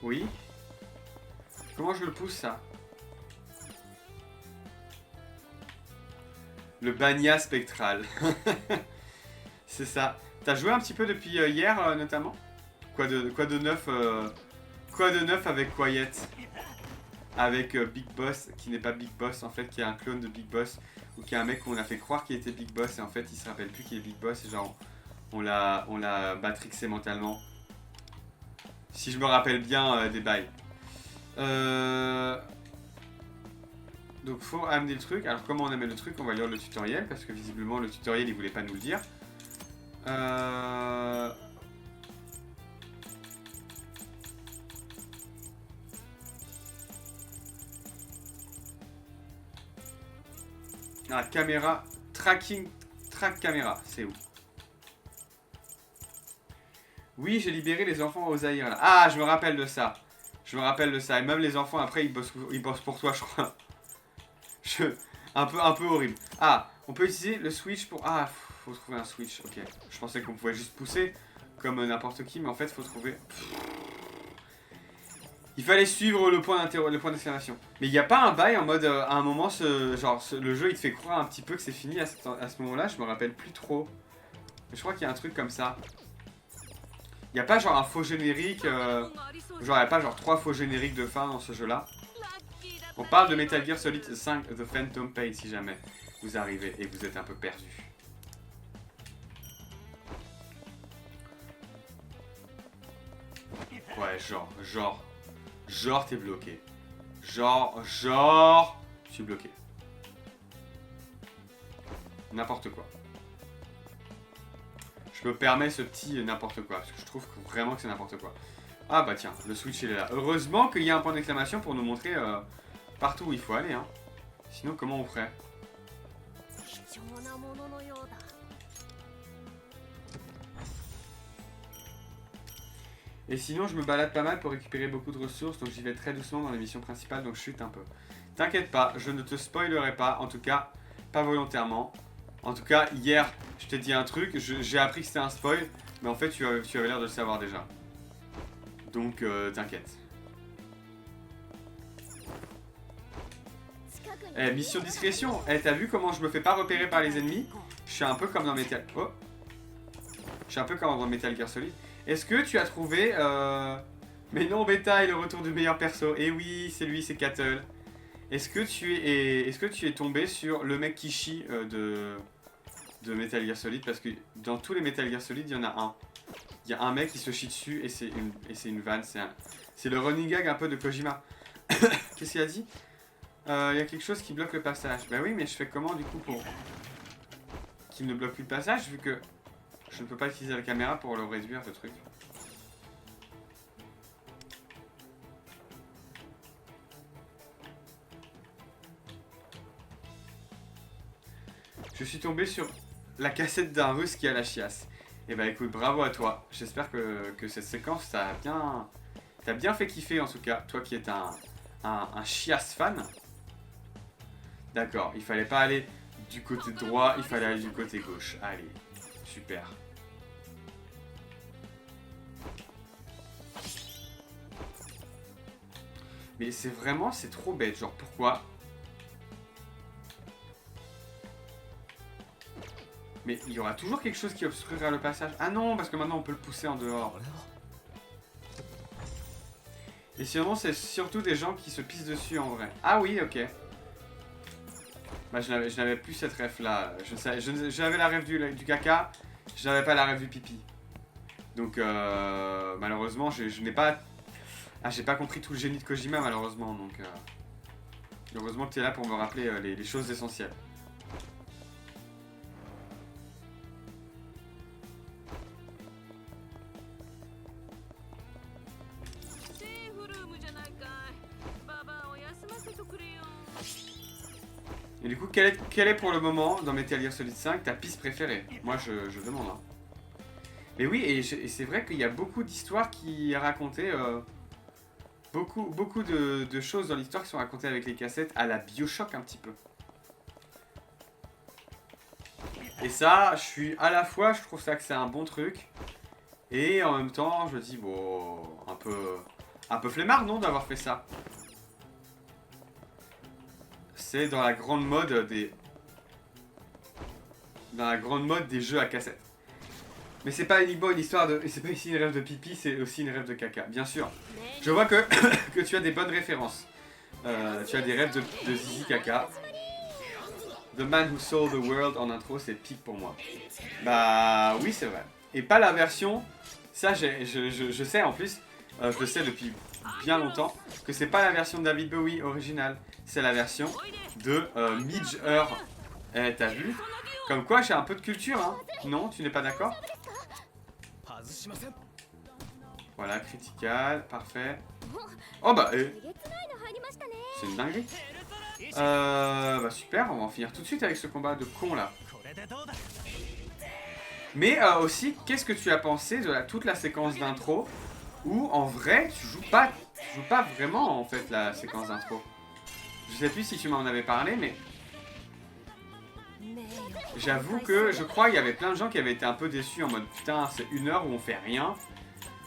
Oui. Comment je le pousse ça? Le Banya spectral. C'est ça. T'as joué un petit peu depuis hier notamment? Quoi de neuf avec Quiet? Avec Big Boss, qui n'est pas Big Boss en fait, qui est un clone de Big Boss. Ou qui est un mec qu'on a fait croire qu'il était Big Boss et en fait il se rappelle plus qu'il est Big Boss et genre on l'a batrixé mentalement. Si je me rappelle bien des bails. Donc faut amener le truc. Alors comment on amène le truc? On va lire le tutoriel parce que visiblement le tutoriel il voulait pas nous le dire. Ah, caméra, track caméra, c'est où? Oui, j'ai libéré les enfants aux Zaïre là. Ah, je me rappelle de ça. Je me rappelle de ça. Et même les enfants après ils bossent pour toi, je crois. Un peu horrible. Ah, on peut utiliser le switch pour... Ah, faut trouver un switch. Ok. Je pensais qu'on pouvait juste pousser comme n'importe qui, mais en fait, faut trouver... Il fallait suivre le point d'exclamation. Mais il n'y a pas un bail en mode, à un moment, le jeu, il te fait croire un petit peu que c'est fini à ce moment-là. Je me rappelle plus trop. Mais je crois qu'il y a un truc comme ça. Il n'y a pas genre un faux générique, genre il n'y a pas genre 3 faux génériques de fin dans ce jeu-là. On parle de Metal Gear Solid 5 The Phantom Pain si jamais vous arrivez et vous êtes un peu perdu. Ouais, genre t'es bloqué. Je suis bloqué. N'importe quoi. Je me permets ce petit n'importe quoi, parce que je trouve vraiment que c'est n'importe quoi. Ah bah tiens, le switch il est là. Heureusement qu'il y a un point d'exclamation pour nous montrer partout où il faut aller. Hein. Sinon comment on ferait? Et sinon je me balade pas mal pour récupérer beaucoup de ressources, donc j'y vais très doucement dans les missions principales, donc je chute un peu. T'inquiète pas, je ne te spoilerai pas, en tout cas, pas volontairement. En tout cas, hier, je t'ai dit un truc, j'ai appris que c'était un spoil, mais en fait tu avais l'air de le savoir déjà. Donc t'inquiète. Eh, mission discrétion. Eh, t'as vu comment je me fais pas repérer par les ennemis? Je suis un peu comme dans Metal... Oh. Je suis un peu comme dans Metal Gear Solid. Est-ce que tu as trouvé... Mais non, Beta est le retour du meilleur perso. Eh oui, c'est lui, c'est Cattle. Est-ce que tu es tombé sur le mec qui chie de Metal Gear Solid? Parce que dans tous les Metal Gear Solid, il y en a un. Il y a un mec qui se chie dessus et c'est une vanne. C'est le running gag un peu de Kojima. Qu'est-ce qu'il a dit? Il y a quelque chose qui bloque le passage. Bah oui, mais je fais comment du coup pour qu'il ne bloque plus le passage vu que je ne peux pas utiliser la caméra pour le réduire ce truc. Je suis tombé sur la cassette d'un russe qui a la chiasse. Et bah écoute, bravo à toi. J'espère que cette séquence t'a bien fait kiffer en tout cas. Toi qui es un chiasse fan. D'accord, il fallait pas aller du côté droit, il fallait aller du côté gauche. Allez, super. Mais c'est trop bête. Genre pourquoi? Mais il y aura toujours quelque chose qui obstruera le passage. Ah non, parce que maintenant on peut le pousser en dehors. Et sinon, c'est surtout des gens qui se pissent dessus en vrai. Ah oui, ok. Bah, je n'avais plus cette ref là. J'avais la ref du caca, je n'avais pas la ref du pipi. Donc, malheureusement, je n'ai pas. Ah, j'ai pas compris tout le génie de Kojima, malheureusement. Donc, heureusement que tu es là pour me rappeler les choses essentielles. Et du coup, quelle est pour le moment, dans Metal Gear Solid 5, ta piste préférée? Moi, je demande. Hein. Mais oui, et c'est vrai qu'il y a beaucoup d'histoires qui racontaient... beaucoup de choses dans l'histoire qui sont racontées avec les cassettes à la Bioshock un petit peu. Et ça, à la fois, je trouve ça que c'est un bon truc. Et en même temps, je me dis, bon, un peu flemmard, non, d'avoir fait ça. C'est dans la grande mode des jeux à cassette. Mais c'est pas uniquement une histoire de... C'est pas ici une rêve de pipi, c'est aussi une rêve de caca, bien sûr. Je vois que tu as des bonnes références. Tu as des rêves de zizi caca. The Man Who Sold the World en intro, c'est pique pour moi. Bah oui, c'est vrai. Et pas la version... Ça, je sais en plus, je le sais depuis bien longtemps, que c'est pas la version de David Bowie originale. C'est la version de Midge Ure. Eh, t'as vu? Comme quoi, j'ai un peu de culture, hein. Non, tu n'es pas d'accord? Voilà, critical, parfait. Oh bah, c'est une dinguerie. Bah super, on va en finir tout de suite avec ce combat de con là. Mais aussi, qu'est-ce que tu as pensé de toute la séquence d'intro où en vrai, tu joues pas vraiment en fait la séquence d'intro. Je sais plus si tu m'en avais parlé, mais j'avoue que je crois qu'il y avait plein de gens qui avaient été un peu déçus en mode putain, c'est 1 heure où on fait rien.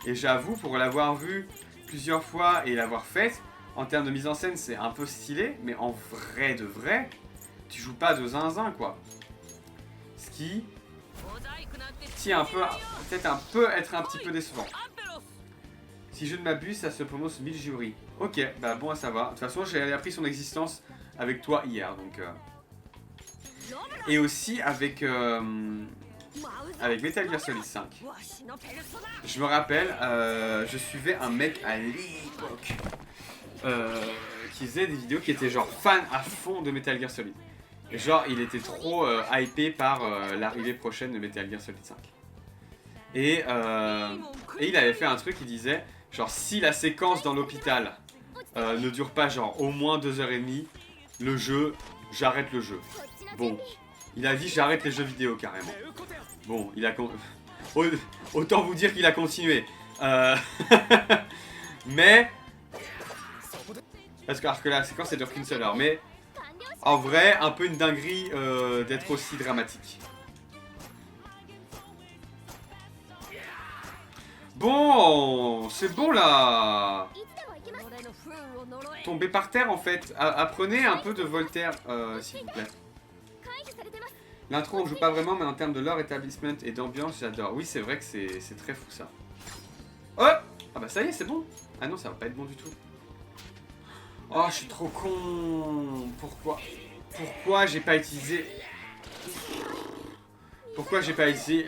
Et j'avoue, pour l'avoir vu plusieurs fois et l'avoir faite, en termes de mise en scène, c'est un peu stylé, mais en vrai de vrai, tu joues pas de zinzin quoi. Ce qui peut-être un peu être un petit peu décevant. Si je ne m'abuse, ça se prononce Miljuri. Ok, bah bon à savoir. De toute façon, j'ai appris son existence avec toi hier, donc. Et aussi avec avec Metal Gear Solid 5. Je me rappelle, je suivais un mec à l'époque qui faisait des vidéos qui était genre fan à fond de Metal Gear Solid. Et genre, il était trop hypé par l'arrivée prochaine de Metal Gear Solid 5. Et il avait fait un truc, il disait, genre, si la séquence dans l'hôpital ne dure pas genre au moins 2h30, le jeu, j'arrête le jeu. Bon, il a dit j'arrête les jeux vidéo carrément. Bon, il a autant vous dire qu'il a continué. Mais parce que la séquence elle dure qu'une seule heure. Mais en vrai, un peu une dinguerie d'être aussi dramatique. Bon, c'est bon là. Tomber par terre en fait. Apprenez un peu de Voltaire, s'il vous plaît. L'intro on joue pas vraiment, mais en termes de lore, établissement et d'ambiance, j'adore. Oui, c'est vrai que c'est très fou ça. Oh! Ah bah ça y est, c'est bon. Ah non, ça va pas être bon du tout. Oh, je suis trop con. Pourquoi j'ai pas utilisé... Pourquoi j'ai pas utilisé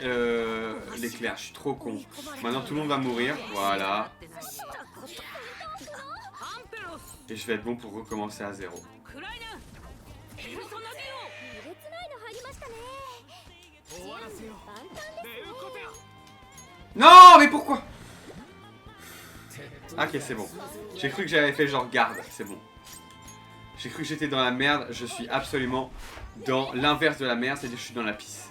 l'éclair? Je suis trop con. Maintenant tout le monde va mourir. Voilà. Et je vais être bon pour recommencer à zéro. Non, mais pourquoi? Ok, c'est bon. J'ai cru que j'avais fait genre garde, c'est bon. J'ai cru que j'étais dans la merde, je suis absolument dans l'inverse de la merde, c'est-à-dire que je suis dans la pisse.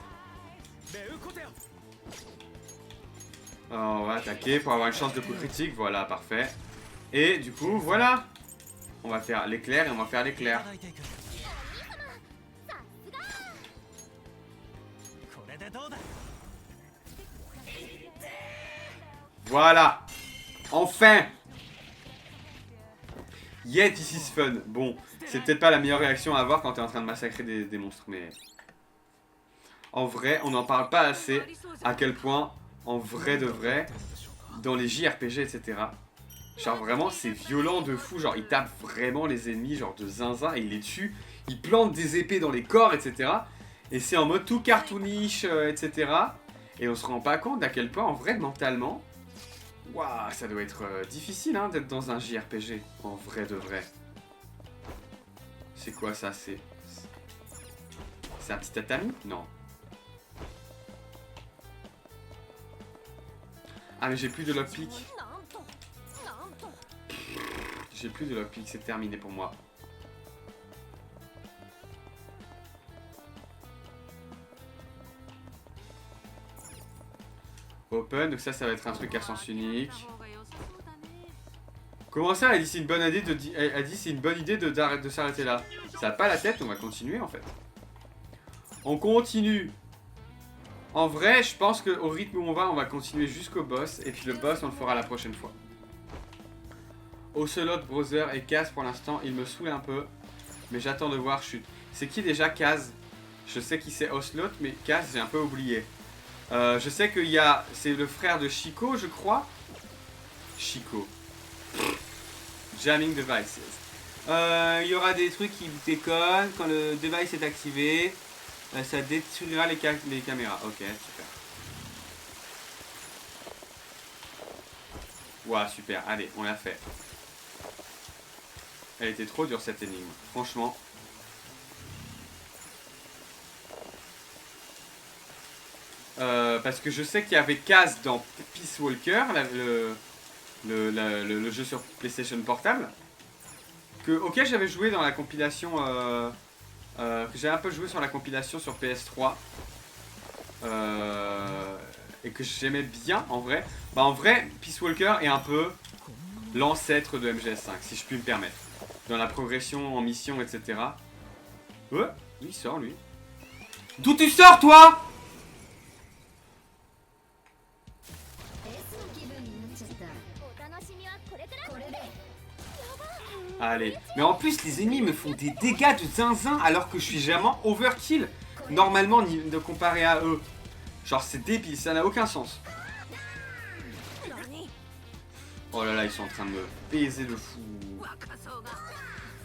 Alors, on va attaquer pour avoir une chance de coup critique, voilà, parfait. Et du coup, voilà. On va faire l'éclair et on va faire l'éclair. Voilà. Enfin. Yeah, this is fun. Bon, c'est peut-être pas la meilleure réaction à avoir quand t'es en train de massacrer des monstres, mais... En vrai, on n'en parle pas assez à quel point, en vrai de vrai, dans les JRPG, etc., genre vraiment, c'est violent de fou. Genre, il tape vraiment les ennemis, genre de zinzin, et il les tue. Il plante des épées dans les corps, etc. Et c'est en mode tout cartoonish, etc. Et on se rend pas compte d'à quel point, en vrai, mentalement... Waouh, ça doit être difficile hein, d'être dans un JRPG, en vrai de vrai. C'est quoi ça? C'est un petit tatami? Non. Ah mais j'ai plus de lockpick. J'ai plus de lockpick, c'est terminé pour moi. Open, donc ça va être un truc à sens unique. Comment ça, elle dit c'est une bonne idée de elle dit c'est une bonne idée de s'arrêter là. Ça a pas la tête, on va continuer en fait. On continue. En vrai, je pense qu'au rythme où on va continuer jusqu'au boss. Et puis le boss, on le fera la prochaine fois. Ocelot, Brother et Kaz pour l'instant, il me saoule un peu. Mais j'attends de voir chute. C'est qui déjà Kaz? Je sais qui c'est Ocelot, mais Kaz, j'ai un peu oublié. Je sais qu'il y a... C'est le frère de Chico, je crois. Chico. Jamming devices. Il y aura des trucs qui déconnent. Quand le device est activé, ça détruira les caméras. Ok, super. Ouah, super. Allez, on l'a fait. Elle était trop dure cette énigme. Franchement. Parce que je sais qu'il y avait Kaz dans Peace Walker, le jeu sur PlayStation Portable, auquel j'avais joué dans la compilation, que j'ai un peu joué sur la compilation sur PS3, et que j'aimais bien en vrai. Bah en vrai, Peace Walker est un peu l'ancêtre de MGS5, si je puis me permettre, dans la progression en mission, etc. Ouais, il sort lui. D'où tu sors toi? Allez, mais en plus les ennemis me font des dégâts de zinzin alors que je suis jamais overkill normalement de comparer à eux. Genre c'est débile, ça n'a aucun sens. Oh là là, ils sont en train de me baiser de fou.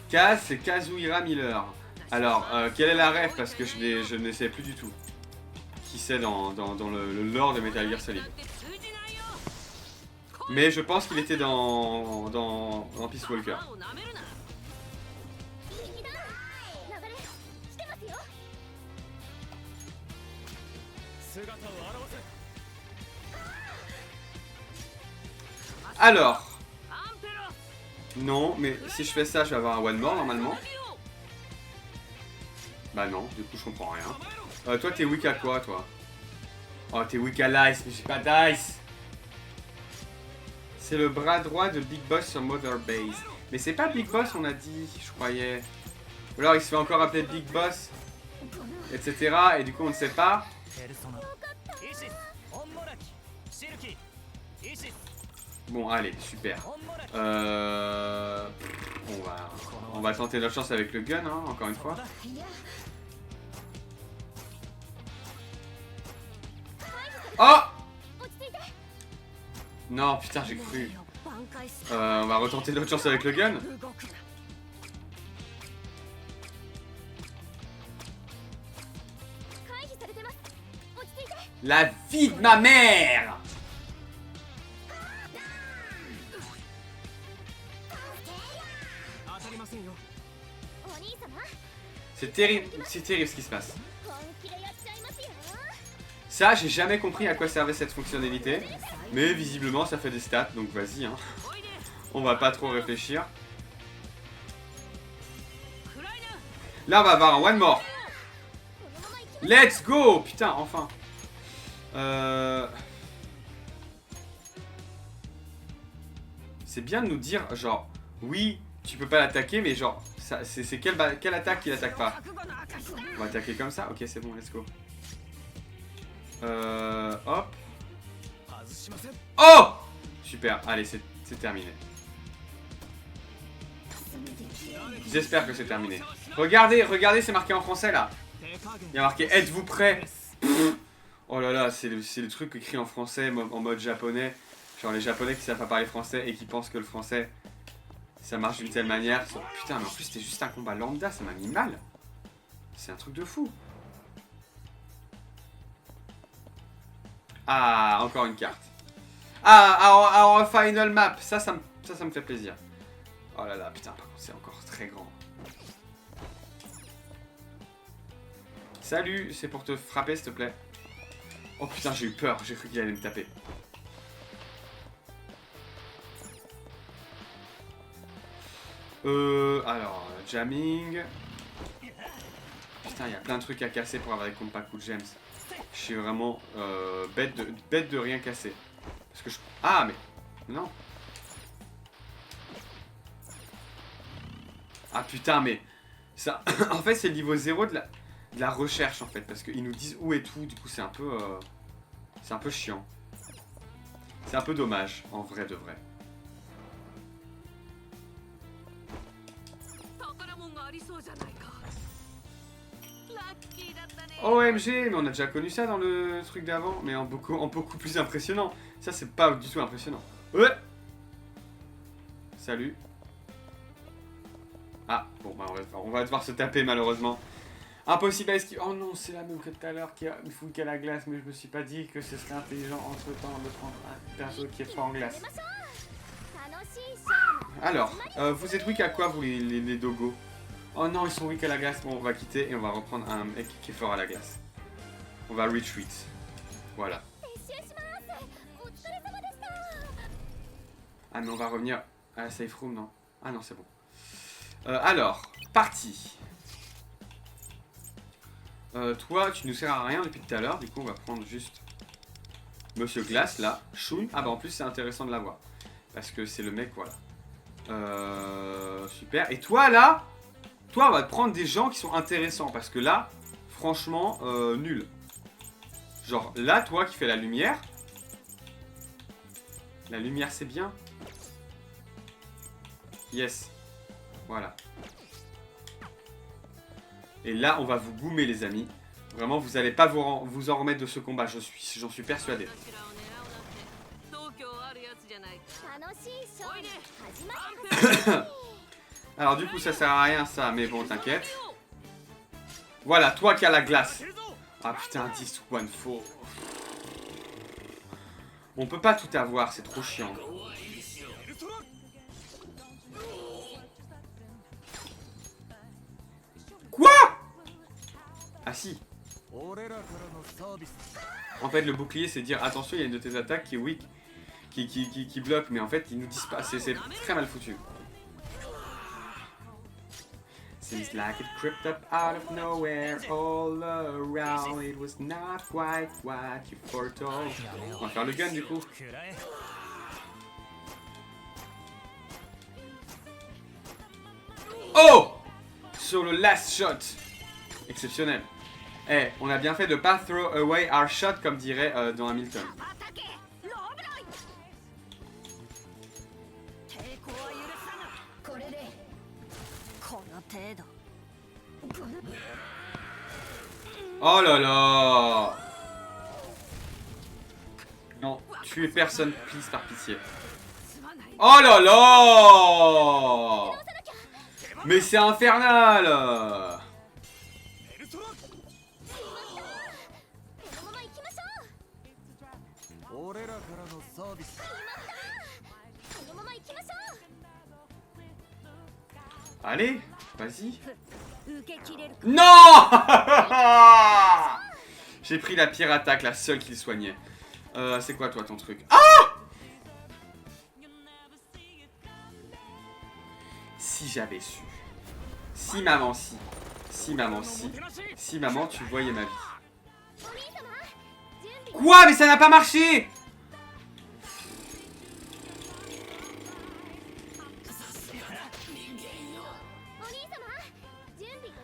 Kaz, c'est Kazuhira Miller. Alors, quelle est la ref? Parce que je ne sais plus du tout. qui c'est dans le lore de Metal Gear Solid. Mais je pense qu'il était dans Peace Walker. Alors. Non, mais si je fais ça, je vais avoir un one more normalement. Bah non, du coup je comprends rien. Toi t'es weak à quoi toi? Oh t'es weak à l'ice, mais j'ai pas d'ice. C'est le bras droit de Big Boss sur Mother Base. Mais c'est pas Big Boss on a dit, je croyais. Ou alors il se fait encore appeler Big Boss, etc. Et du coup on ne sait pas. Bon allez, super. On va tenter notre chance avec le gun, hein, encore une fois. Oh! Non, putain, j'ai cru. On va retenter notre chance avec le gun. La vie de ma mère! C'est terrible ce qui se passe. Ça, j'ai jamais compris à quoi servait cette fonctionnalité. Mais visiblement, ça fait des stats, donc vas-y. Hein. On va pas trop réfléchir. Là, on va avoir un one more. Let's go! Putain, enfin. C'est bien de nous dire, genre, oui, tu peux pas l'attaquer, mais genre, c'est quelle attaque qu'il attaque pas? On va attaquer comme ça? Ok, c'est bon, let's go. Hop. Oh! Super, allez, c'est terminé. J'espère que c'est terminé. Regardez, c'est marqué en français là. Il y a marqué êtes-vous prêts? Oh là là, c'est le truc écrit en français, en mode japonais. Genre les japonais qui savent pas parler français et qui pensent que le français ça marche d'une telle manière. Putain, mais en plus c'était juste un combat lambda, ça m'a mis mal. C'est un truc de fou. Ah, encore une carte. Ah, our final map. Ça me fait plaisir. Oh là là, putain, par contre, c'est encore très grand. Salut, c'est pour te frapper, s'il te plaît. Oh putain, j'ai eu peur, j'ai cru qu'il allait me taper. Alors, jamming. Putain, il y a plein de trucs à casser pour avoir des Kompaku Gems. Je suis vraiment bête de rien casser. Parce que je... Ah, mais... Non. Ah putain, mais... Ça... en fait, c'est le niveau 0 de la recherche, en fait. Parce qu'ils nous disent où est tout. Du coup, c'est un peu... C'est un peu chiant. C'est un peu dommage, en vrai de vrai. OMG, mais on a déjà connu ça dans le truc d'avant, mais en beaucoup plus impressionnant. Ça, c'est pas du tout impressionnant. Ouais. Salut. Ah, bon, bah on va devoir se taper malheureusement. Impossible à esquiver. Oh non, c'est la même que tout à l'heure qui a une fouille à la glace, mais je me suis pas dit que ce serait intelligent entre temps de prendre un perso qui est fort en glace. Alors, vous êtes weak à quoi, vous les dogos? Oh non, ils sont weak à la glace. Bon, on va quitter et on va reprendre un mec qui est fort à la glace. On va retreat. Voilà. Ah, mais on va revenir à la safe room, non? Ah non, c'est bon. Alors, parti. Toi, tu nous sers à rien depuis tout à l'heure. Du coup, on va prendre juste Monsieur Glace, là. Shun. Ah bah, en plus, c'est intéressant de l'avoir. Parce que c'est le mec, voilà. Super. Et toi, là... Toi, on va te prendre des gens qui sont intéressants. Parce que là, franchement, nul. Genre, là, toi qui fais la lumière. La lumière, c'est bien. Yes. Voilà. Et là, on va vous goumer, les amis. Vraiment, vous n'allez pas vous en remettre de ce combat. J'en suis persuadé. Alors du coup ça sert à rien ça, mais bon t'inquiète. Voilà, toi qui as la glace. Ah putain, 10 one faux. On peut pas tout avoir, c'est trop chiant. Quoi? Ah si. En fait, le bouclier, c'est dire attention, il y a une de tes attaques qui est weak, qui bloque, mais en fait, ils nous disent pas. C'est très mal foutu. Seems like it crept up out of nowhere, all around. It was not quite what you foretold. On va faire le gun du coup. Oh! Sur le last shot. Exceptionnel. Eh, on a bien fait de pas throw away our shot comme dirait dans Hamilton. Oh là là! Non, tuez personne, please, par pitié. Oh là là! Mais c'est infernal! Allez, vas-y. Non! J'ai pris la pire attaque, la seule qu'il soignait. C'est quoi toi ton truc? Ah! Si j'avais su. Si maman, si maman, si maman, tu voyais ma vie. Quoi? Mais ça n'a pas marché!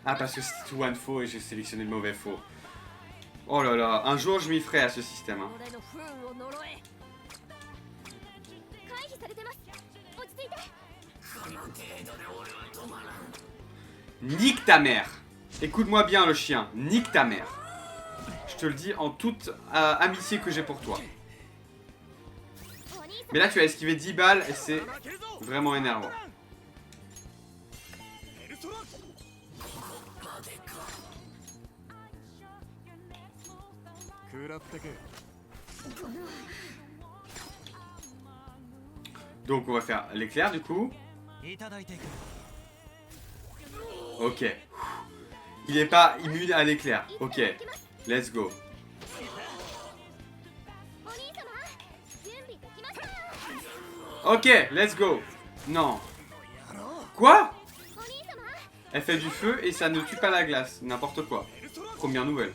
Ah, parce que c'était tout one faux et j'ai sélectionné le mauvais faux. Oh là là, un jour je m'y ferai à ce système. Hein. Nique ta mère! Écoute-moi bien le chien, nique ta mère. Je te le dis en toute amitié que j'ai pour toi. Mais là tu as esquivé 10 balles et c'est vraiment énervant. Donc on va faire l'éclair du coup. Ok. Il est pas immune à l'éclair. Ok. Let's go. Ok, let's go. Non. Quoi? Elle fait du feu et ça ne tue pas la glace. N'importe quoi. Première nouvelle.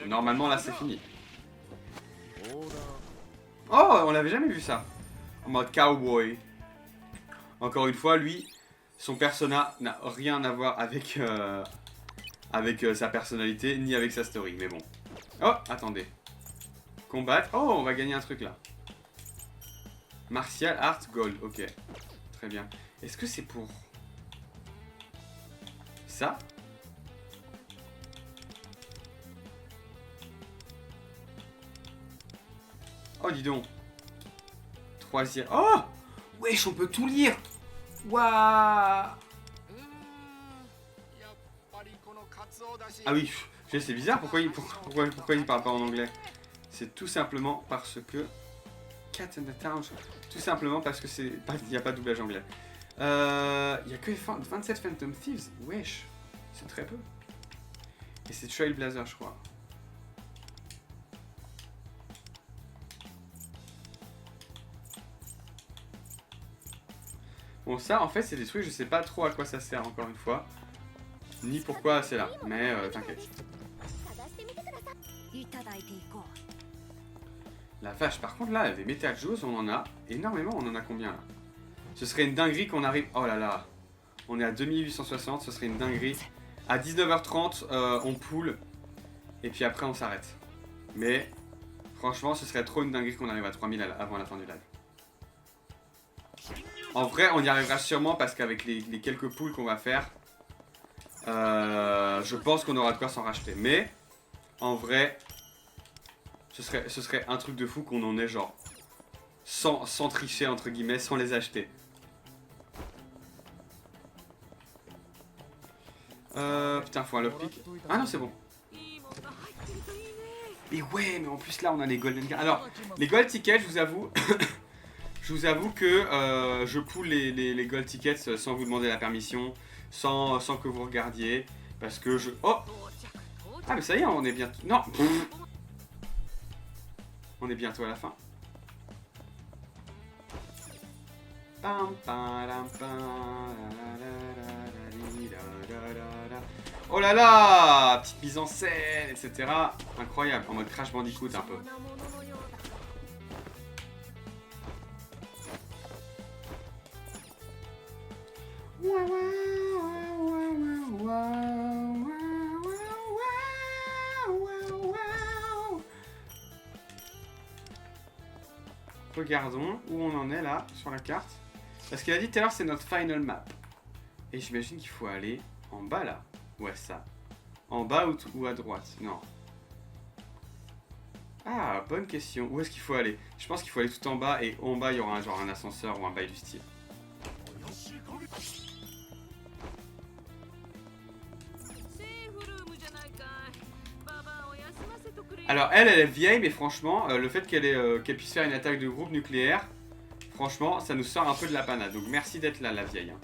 Normalement là c'est fini. Oh, on l'avait jamais vu ça. En mode cowboy. Encore une fois, lui, son persona n'a rien à voir avec, sa personnalité, ni avec sa story. Mais bon. Oh, attendez. Combattre. Oh, on va gagner un truc là. Martial Art Gold. Ok. Très bien. Est-ce que c'est pour ça? Oh, dis donc. Troisième. Oh! Wesh, on peut tout lire! Waouh! Ah oui, c'est bizarre, pourquoi il parle pas en anglais? C'est tout simplement parce que... Cat in the Town. Tout simplement parce que il n'y a pas de doublage anglais. Il n'y a que 27 Phantom Thieves. Wesh, c'est très peu. Et c'est Trailblazer, je crois. Bon, ça, en fait, c'est des trucs, je sais pas trop à quoi ça sert, encore une fois. Ni pourquoi c'est là, mais t'inquiète. La vache, par contre, là, des Metal Jaws, on en a énormément. On en a combien, là? Ce serait une dinguerie qu'on arrive... Oh là là. On est à 2860, ce serait une dinguerie. À 19h30, on poule. Et puis après, on s'arrête. Mais, franchement, ce serait trop une dinguerie qu'on arrive à 3000 avant la fin du live. En vrai, on y arrivera sûrement parce qu'avec les quelques poules qu'on va faire, je pense qu'on aura de quoi s'en racheter. Mais, en vrai, ce serait un truc de fou qu'on en ait genre sans tricher, entre guillemets, sans les acheter. Putain, faut un lockpick. Ah non, c'est bon. Et ouais, mais en plus là, on a les golden cards. Alors, les gold tickets, je vous avoue... je vous avoue que je poule les gold tickets sans vous demander la permission, sans que vous regardiez. Parce que je... Oh! Ah mais ça y est, on est bientôt... Non! On est bientôt à la fin. Oh là là! Petite mise en scène, etc. Incroyable, en mode Crash Bandicoot un peu. Regardons où on en est là sur la carte. Parce qu'il a dit tout à l'heure c'est notre final map. Et j'imagine qu'il faut aller en bas là. Ouais ça. En bas ou à droite? Non. Ah, bonne question. Où est-ce qu'il faut aller? Je pense qu'il faut aller tout en bas et en bas il y aura genre un ascenseur ou un bail du style. Alors elle est vieille mais franchement le fait qu'elle puisse faire une attaque de groupe nucléaire, franchement ça nous sort un peu de la panade. Donc merci d'être là la vieille. Hein.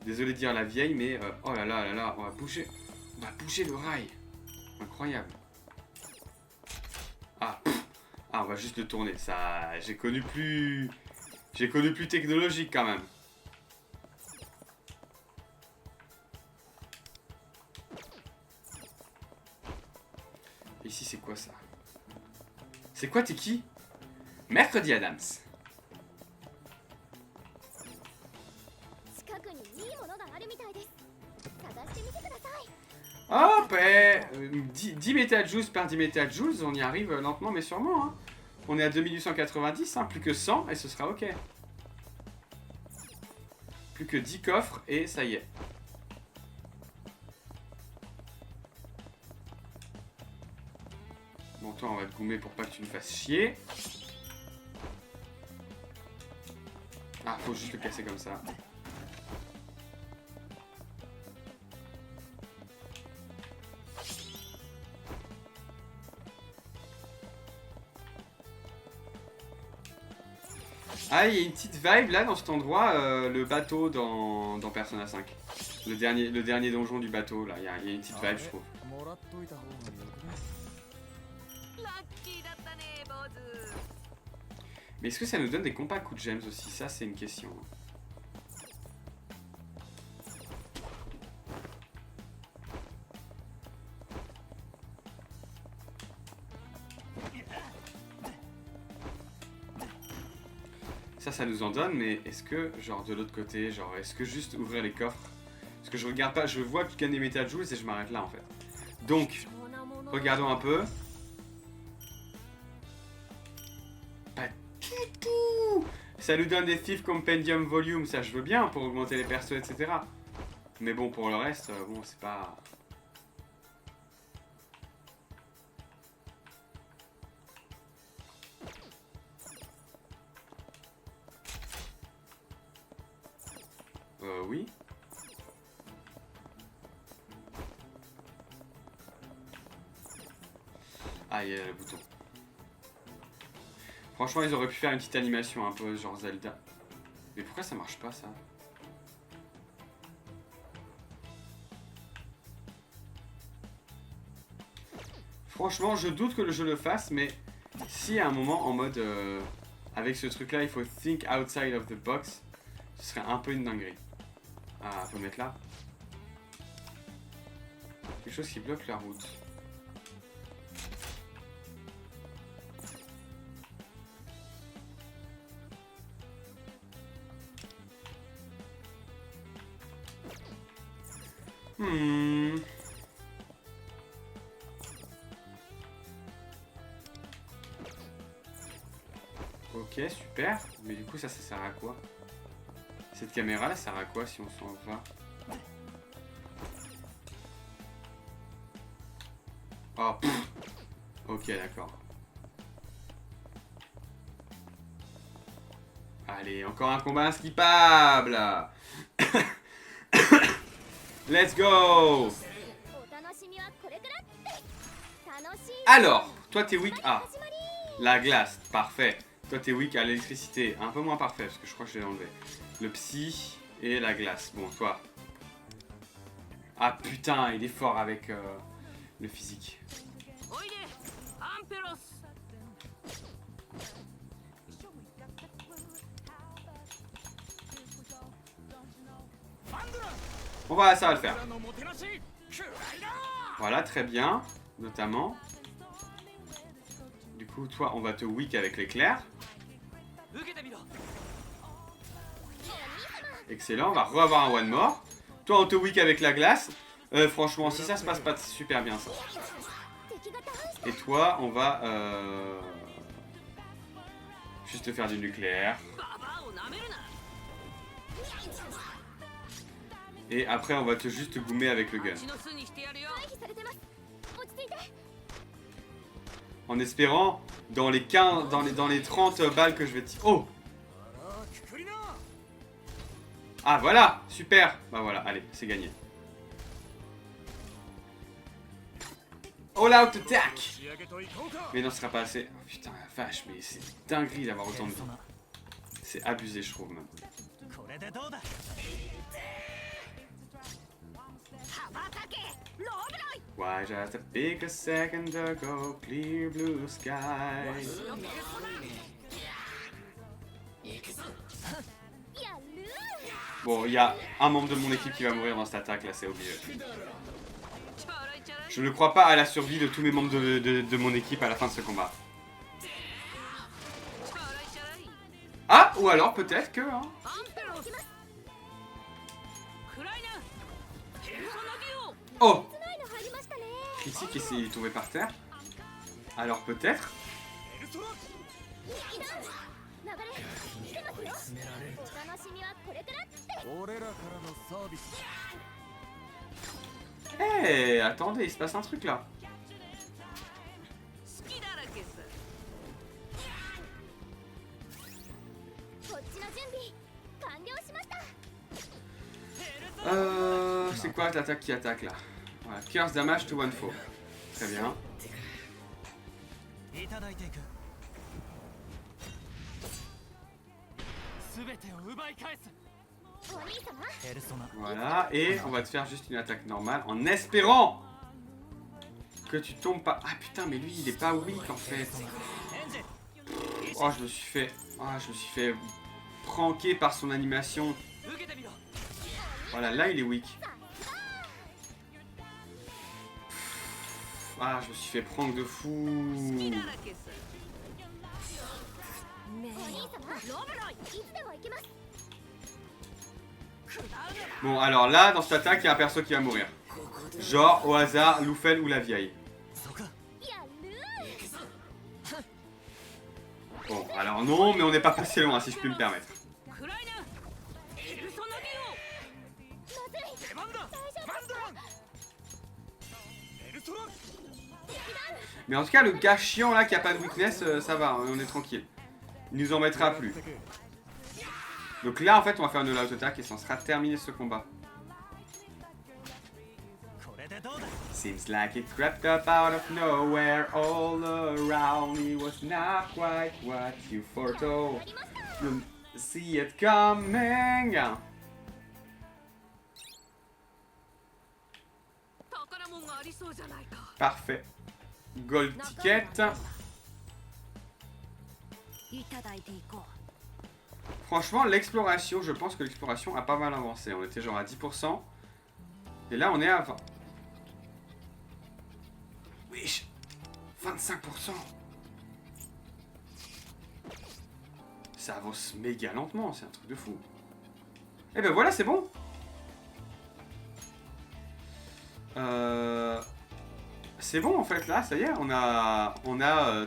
Désolé de dire la vieille mais oh là là là là, on va bouger le rail. Incroyable. Ah, on va juste le tourner. Ça, j'ai connu plus technologique quand même. Ici, c'est quoi ça? C'est quoi, t'es qui? Mercredi Adams. Hop, 10 Metal par 10 Metal Joules, on y arrive lentement mais sûrement. Hein. On est à 2890, hein, plus que 100 et ce sera ok. Plus que 10 coffres et ça y est. Bon, toi, on va te goumer pour pas que tu nous fasses chier. Ah, faut juste le casser comme ça. Ah, il y a une petite vibe là dans cet endroit, le bateau dans Persona 5. Le dernier donjon du bateau, là, il y a une petite vibe, je trouve. Mais est-ce que ça nous donne des compas coups de gems aussi? Ça, c'est une question. Ça nous en donne, mais est-ce que, genre, de l'autre côté, genre, est-ce que juste ouvrir les coffres? Parce que je regarde pas, je vois que tu gagnes des Metal Joules et je m'arrête là, en fait. Donc, regardons un peu. Pas du tout! Ça nous donne des Thief Compendium Volume, ça je veux bien, pour augmenter les persos, etc. Mais bon, pour le reste, bon, c'est pas... Oui. Ah, il y a le bouton. Franchement, ils auraient pu faire une petite animation un peu genre Zelda. Mais pourquoi ça marche pas, ça? Franchement, je doute que le jeu le fasse, mais si à un moment, en mode... avec ce truc-là, il faut think outside of the box, ce serait un peu une dinguerie. Ah, faut le mettre là. Quelque chose qui bloque la route. Ok, super. Mais du coup, ça sert à quoi? Cette caméra, là, sert à quoi si on s'en va? Oh, pff. Ok, d'accord. Allez, encore un combat inskippable. Let's go. Alors, toi t'es weak à la glace, parfait. Toi t'es weak à l'électricité, un peu moins parfait parce que je crois que je l'ai enlevé. Le psy et la glace. Bon, toi. Ah putain, il est fort avec le physique. Bon voilà, ça va le faire. Voilà, très bien, notamment. Du coup, toi, on va te weak avec l'éclair. Excellent, on va re-avoir un one more. Toi, on te weak avec la glace. Franchement, si ça se passe pas super bien, ça. Et toi, on va juste te faire du nucléaire. Et après, on va te juste goumer avec le gun. En espérant, dans les 15, dans les 30 balles que je vais tirer. Oh! Ah, voilà! Super! Bah voilà, allez, c'est gagné. All out attack! Mais non, ce sera pas assez. Oh, putain, la vache, mais c'est dinguerie d'avoir autant de vie. C'est abusé, je trouve, même. Why just a pick a second ago, clear blue sky. Bon, il y a un membre de mon équipe qui va mourir dans cette attaque, là, c'est obligé. Je ne crois pas à la survie de tous mes membres de mon équipe à la fin de ce combat. Ah, ou alors peut-être que... Hein. Oh! Critique et il est tombé par terre. Alors peut-être... Eh, hey, attendez, il se passe un truc là. C'est quoi l'attaque qui attaque là? Voilà, Curse damage to one foe. Très bien. Voilà, et on va te faire juste une attaque normale en espérant que tu tombes pas. Ah putain, mais lui il est pas weak en fait. Oh, je me suis fait pranker par son animation. Voilà, là il est weak. Ah, je me suis fait prank de fou. Bon, alors là, dans cette attaque, il y a un perso qui va mourir. Genre, au hasard, Lufel ou la vieille. Bon, alors non, mais on n'est pas passé loin, si je puis me permettre. Mais en tout cas, le gars chiant là qui a pas de weakness, ça va, on est tranquille. Il nous en mettra plus. Donc là, en fait, on va faire une all-out attack et ça sera terminé ce combat. Seems like it crept up out of nowhere, all around. It was not quite what you foretold. You see it coming. Parfait. Gold ticket. Franchement, l'exploration, je pense que l'exploration a pas mal avancé. On était genre à 10%. Et là, on est à 20. Wesh, 25%. Ça avance méga lentement, c'est un truc de fou. Et ben voilà, c'est bon. C'est bon en fait, là, ça y est, on a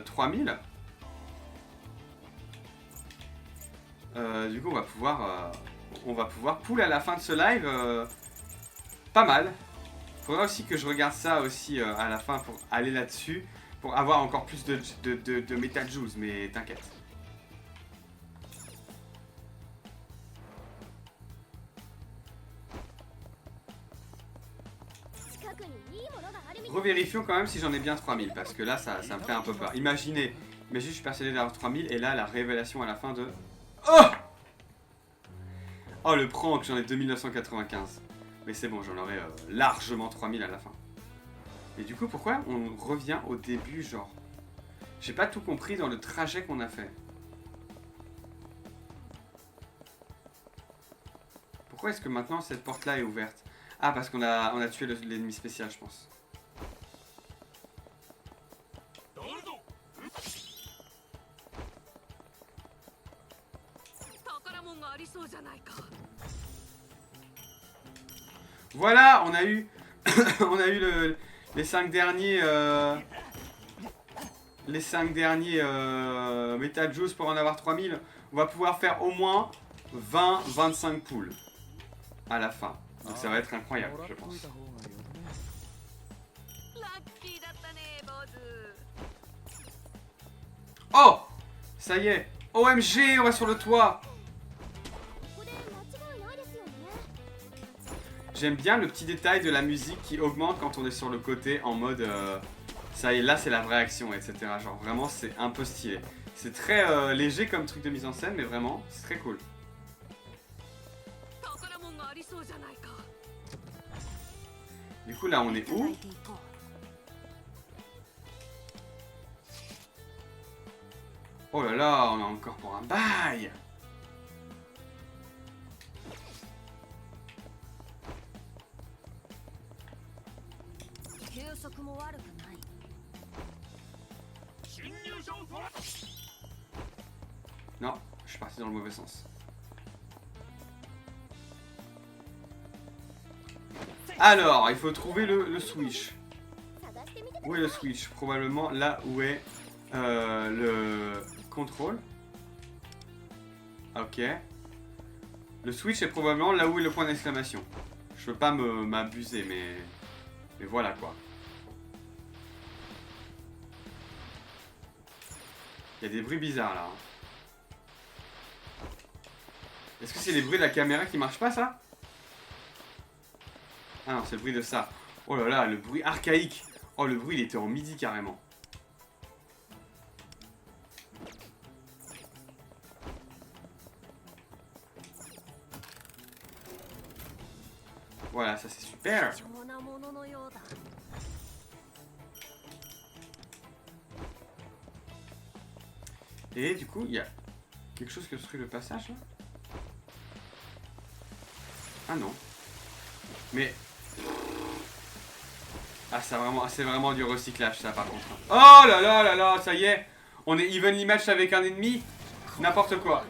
3000. Du coup, on va pouvoir pull à la fin de ce live pas mal. Faudra aussi que je regarde ça aussi à la fin pour aller là-dessus, pour avoir encore plus de Metal Juice, mais t'inquiète. Revérifions quand même si j'en ai bien 3000, parce que là, ça me fait un peu peur. Imaginez, je suis persuadé d'avoir 3000, et là, la révélation à la fin de... Oh! Oh, le prank, j'en ai 2995. Mais c'est bon, j'en aurai largement 3000 à la fin. Et du coup, pourquoi on revient au début, genre... J'ai pas tout compris dans le trajet qu'on a fait. Pourquoi est-ce que maintenant cette porte-là est ouverte? Ah, parce qu'on a tué l'ennemi spécial, je pense. Voilà, on a eu... on a eu les 5 derniers... Les 5 derniers Metal Juice pour en avoir 3000. On va pouvoir faire au moins 20-25 poules à la fin. Donc ça va être incroyable, je pense. Oh! Ça y est! OMG, on va sur le toit! J'aime bien le petit détail de la musique qui augmente quand on est sur le côté en mode... ça y est, là c'est la vraie action, etc. Genre vraiment c'est un peu stylé. C'est très léger comme truc de mise en scène, mais vraiment c'est très cool. Du coup là on est où? Oh là là, on est encore pour un bail! Non, je suis parti dans le mauvais sens. Alors, il faut trouver le switch. Où est le switch? Probablement là où est le contrôle. Ok. Le switch est probablement là où est le point d'exclamation. Je veux pas m'abuser, mais voilà quoi. Il y a des bruits bizarres là. Est-ce que c'est les bruits de la caméra qui marchent pas, ça? Ah non, c'est le bruit de ça. Oh là là, le bruit archaïque. Oh, le bruit, il était en midi carrément. Voilà, ça c'est super. Et du coup, il y a quelque chose qui obstrue le passage là? Ah non. Mais... Ah, c'est vraiment du recyclage ça par contre. Oh là là là là, ça y est. On est evenly match avec un ennemi. N'importe quoi.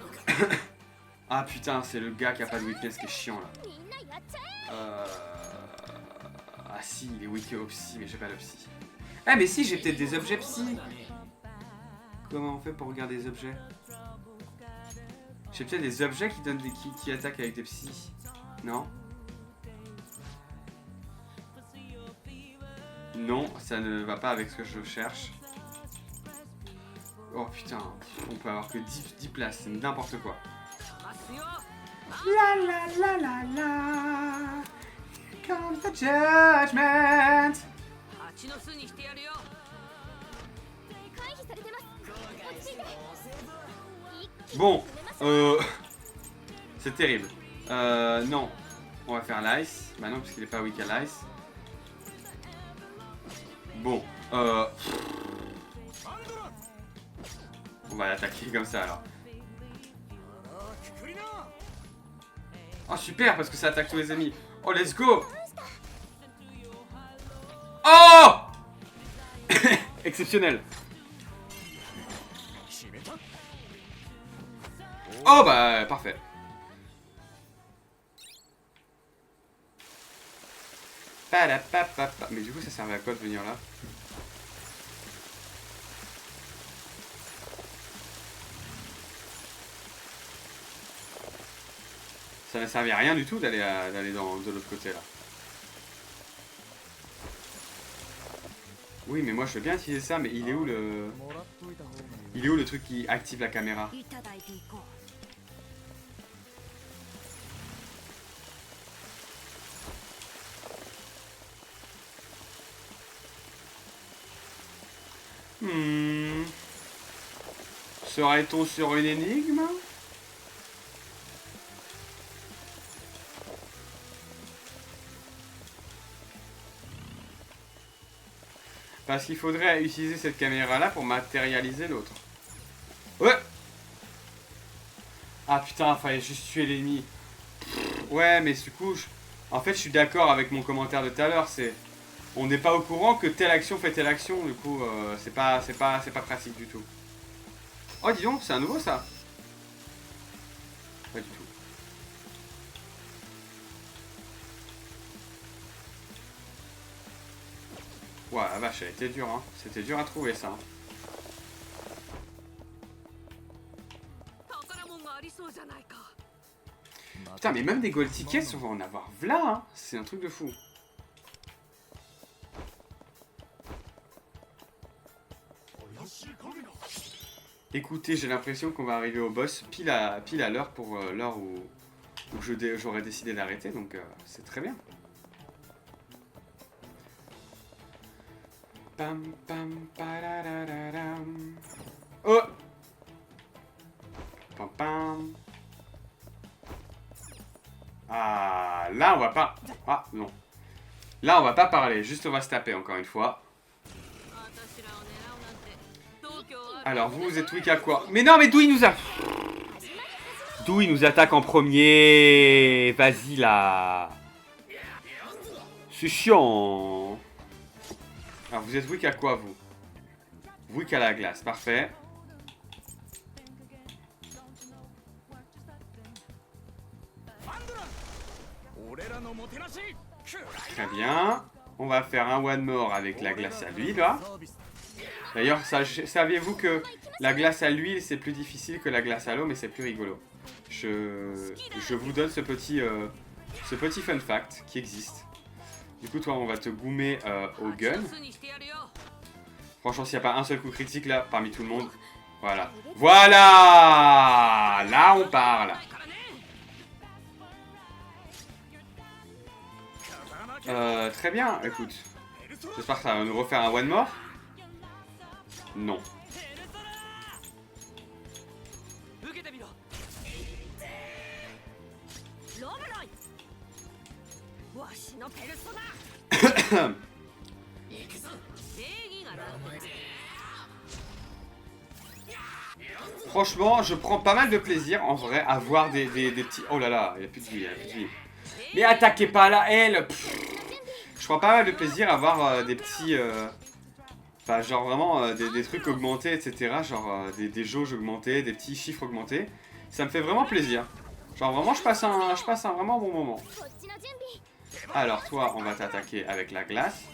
Ah putain, c'est le gars qui a pas de weakness qui est chiant là. Ah si, il est weak au psy, mais j'ai pas le psy. Ah mais si, j'ai peut-être des objets psy. Comment on fait pour regarder des objets? J'ai peut-être des objets qui donnent qui attaquent avec des psys. Non? Non, ça ne va pas avec ce que je cherche. Oh putain, on peut avoir que 10 places, c'est n'importe quoi. La la la la la. Comes the judgment. Bon, c'est terrible. Non, on va faire l'ice. Bah non, parce qu'il est pas weak à l'ice. Bon, on va l'attaquer comme ça alors. Oh super, parce que ça attaque tous les ennemis. Oh let's go. Oh exceptionnel. Oh bah parfait. Mais du coup ça servait à quoi de venir là? Ça ne servait à rien du tout d'aller de l'autre côté là. Oui mais moi je veux bien utiliser ça, mais il est où le... Il est où le truc qui active la caméra? Hmm. Serait-on sur une énigme? Parce qu'il faudrait utiliser cette caméra-là pour matérialiser l'autre. Ouais! Ah putain, fallait juste tuer l'ennemi. Ouais, mais du coup, en fait, je suis d'accord avec mon commentaire de tout à l'heure. C'est, on n'est pas au courant que telle action fait telle action. Du coup, c'est pas pratique du tout. Oh, dis donc, c'est un nouveau ça. Pas du tout. Ouais, la vache, elle était dure, hein. C'était dur à trouver ça. Hein. Putain, mais même des gold tickets, on va en avoir v'là, hein. C'est un truc de fou. Écoutez, j'ai l'impression qu'on va arriver au boss pile à l'heure pour l'heure où j'aurais décidé d'arrêter, donc c'est très bien. Pam, pam, pararararam. Oh! Pam, pam. Ah, là on va pas... Ah, non. Là on va pas parler, juste on va se taper encore une fois. Alors, vous êtes weak à quoi? Mais non, mais d'où il nous a... D'où il nous attaque en premier? Vas-y, là. C'est chiant. Alors, vous êtes weak à quoi, vous? Weak à la glace, parfait. Très bien. On va faire un one more avec la glace à l'huile, là. D'ailleurs, saviez-vous que la glace à l'huile, c'est plus difficile que la glace à l'eau, mais c'est plus rigolo. Je vous donne ce petit fun fact qui existe. Du coup, toi, on va te goumer au gun. Franchement, s'il n'y a pas un seul coup critique, là, parmi tout le monde. Voilà. Voilà! Là, on parle. Très bien, écoute. J'espère que ça va nous refaire un one more. Non. Franchement, je prends pas mal de plaisir en vrai à voir des petits... Oh là là, il n'y a plus de vie, il n'y a plus de vie. Mais attaquez pas là, elle. Je prends pas mal de plaisir à voir des petits... Enfin, genre vraiment des trucs augmentés, etc. Genre des jauges augmentées, des petits chiffres augmentés. Ça me fait vraiment plaisir. Genre vraiment, je passe un vraiment bon moment. Alors toi, on va t'attaquer avec la glace.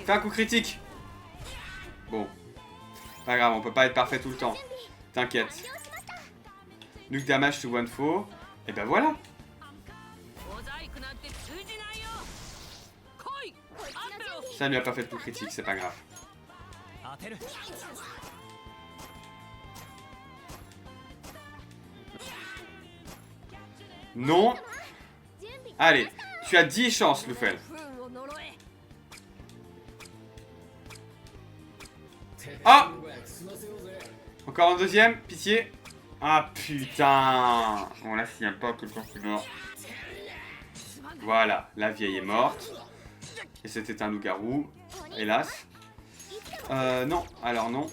Fais un coup critique. Bon. Pas grave, on peut pas être parfait tout le temps. T'inquiète. Nuke damage to one foe. Et ben voilà. Ça ne lui a pas fait de coup critique, c'est pas grave. Non. Allez, tu as 10 chances, Lufel. Ah! Encore un deuxième, pitié. Ah putain. Bon là, s'il n'y a pas quelqu'un qui meurt. Voilà, la vieille est morte. Et c'était un loup-garou, hélas. Non, alors non.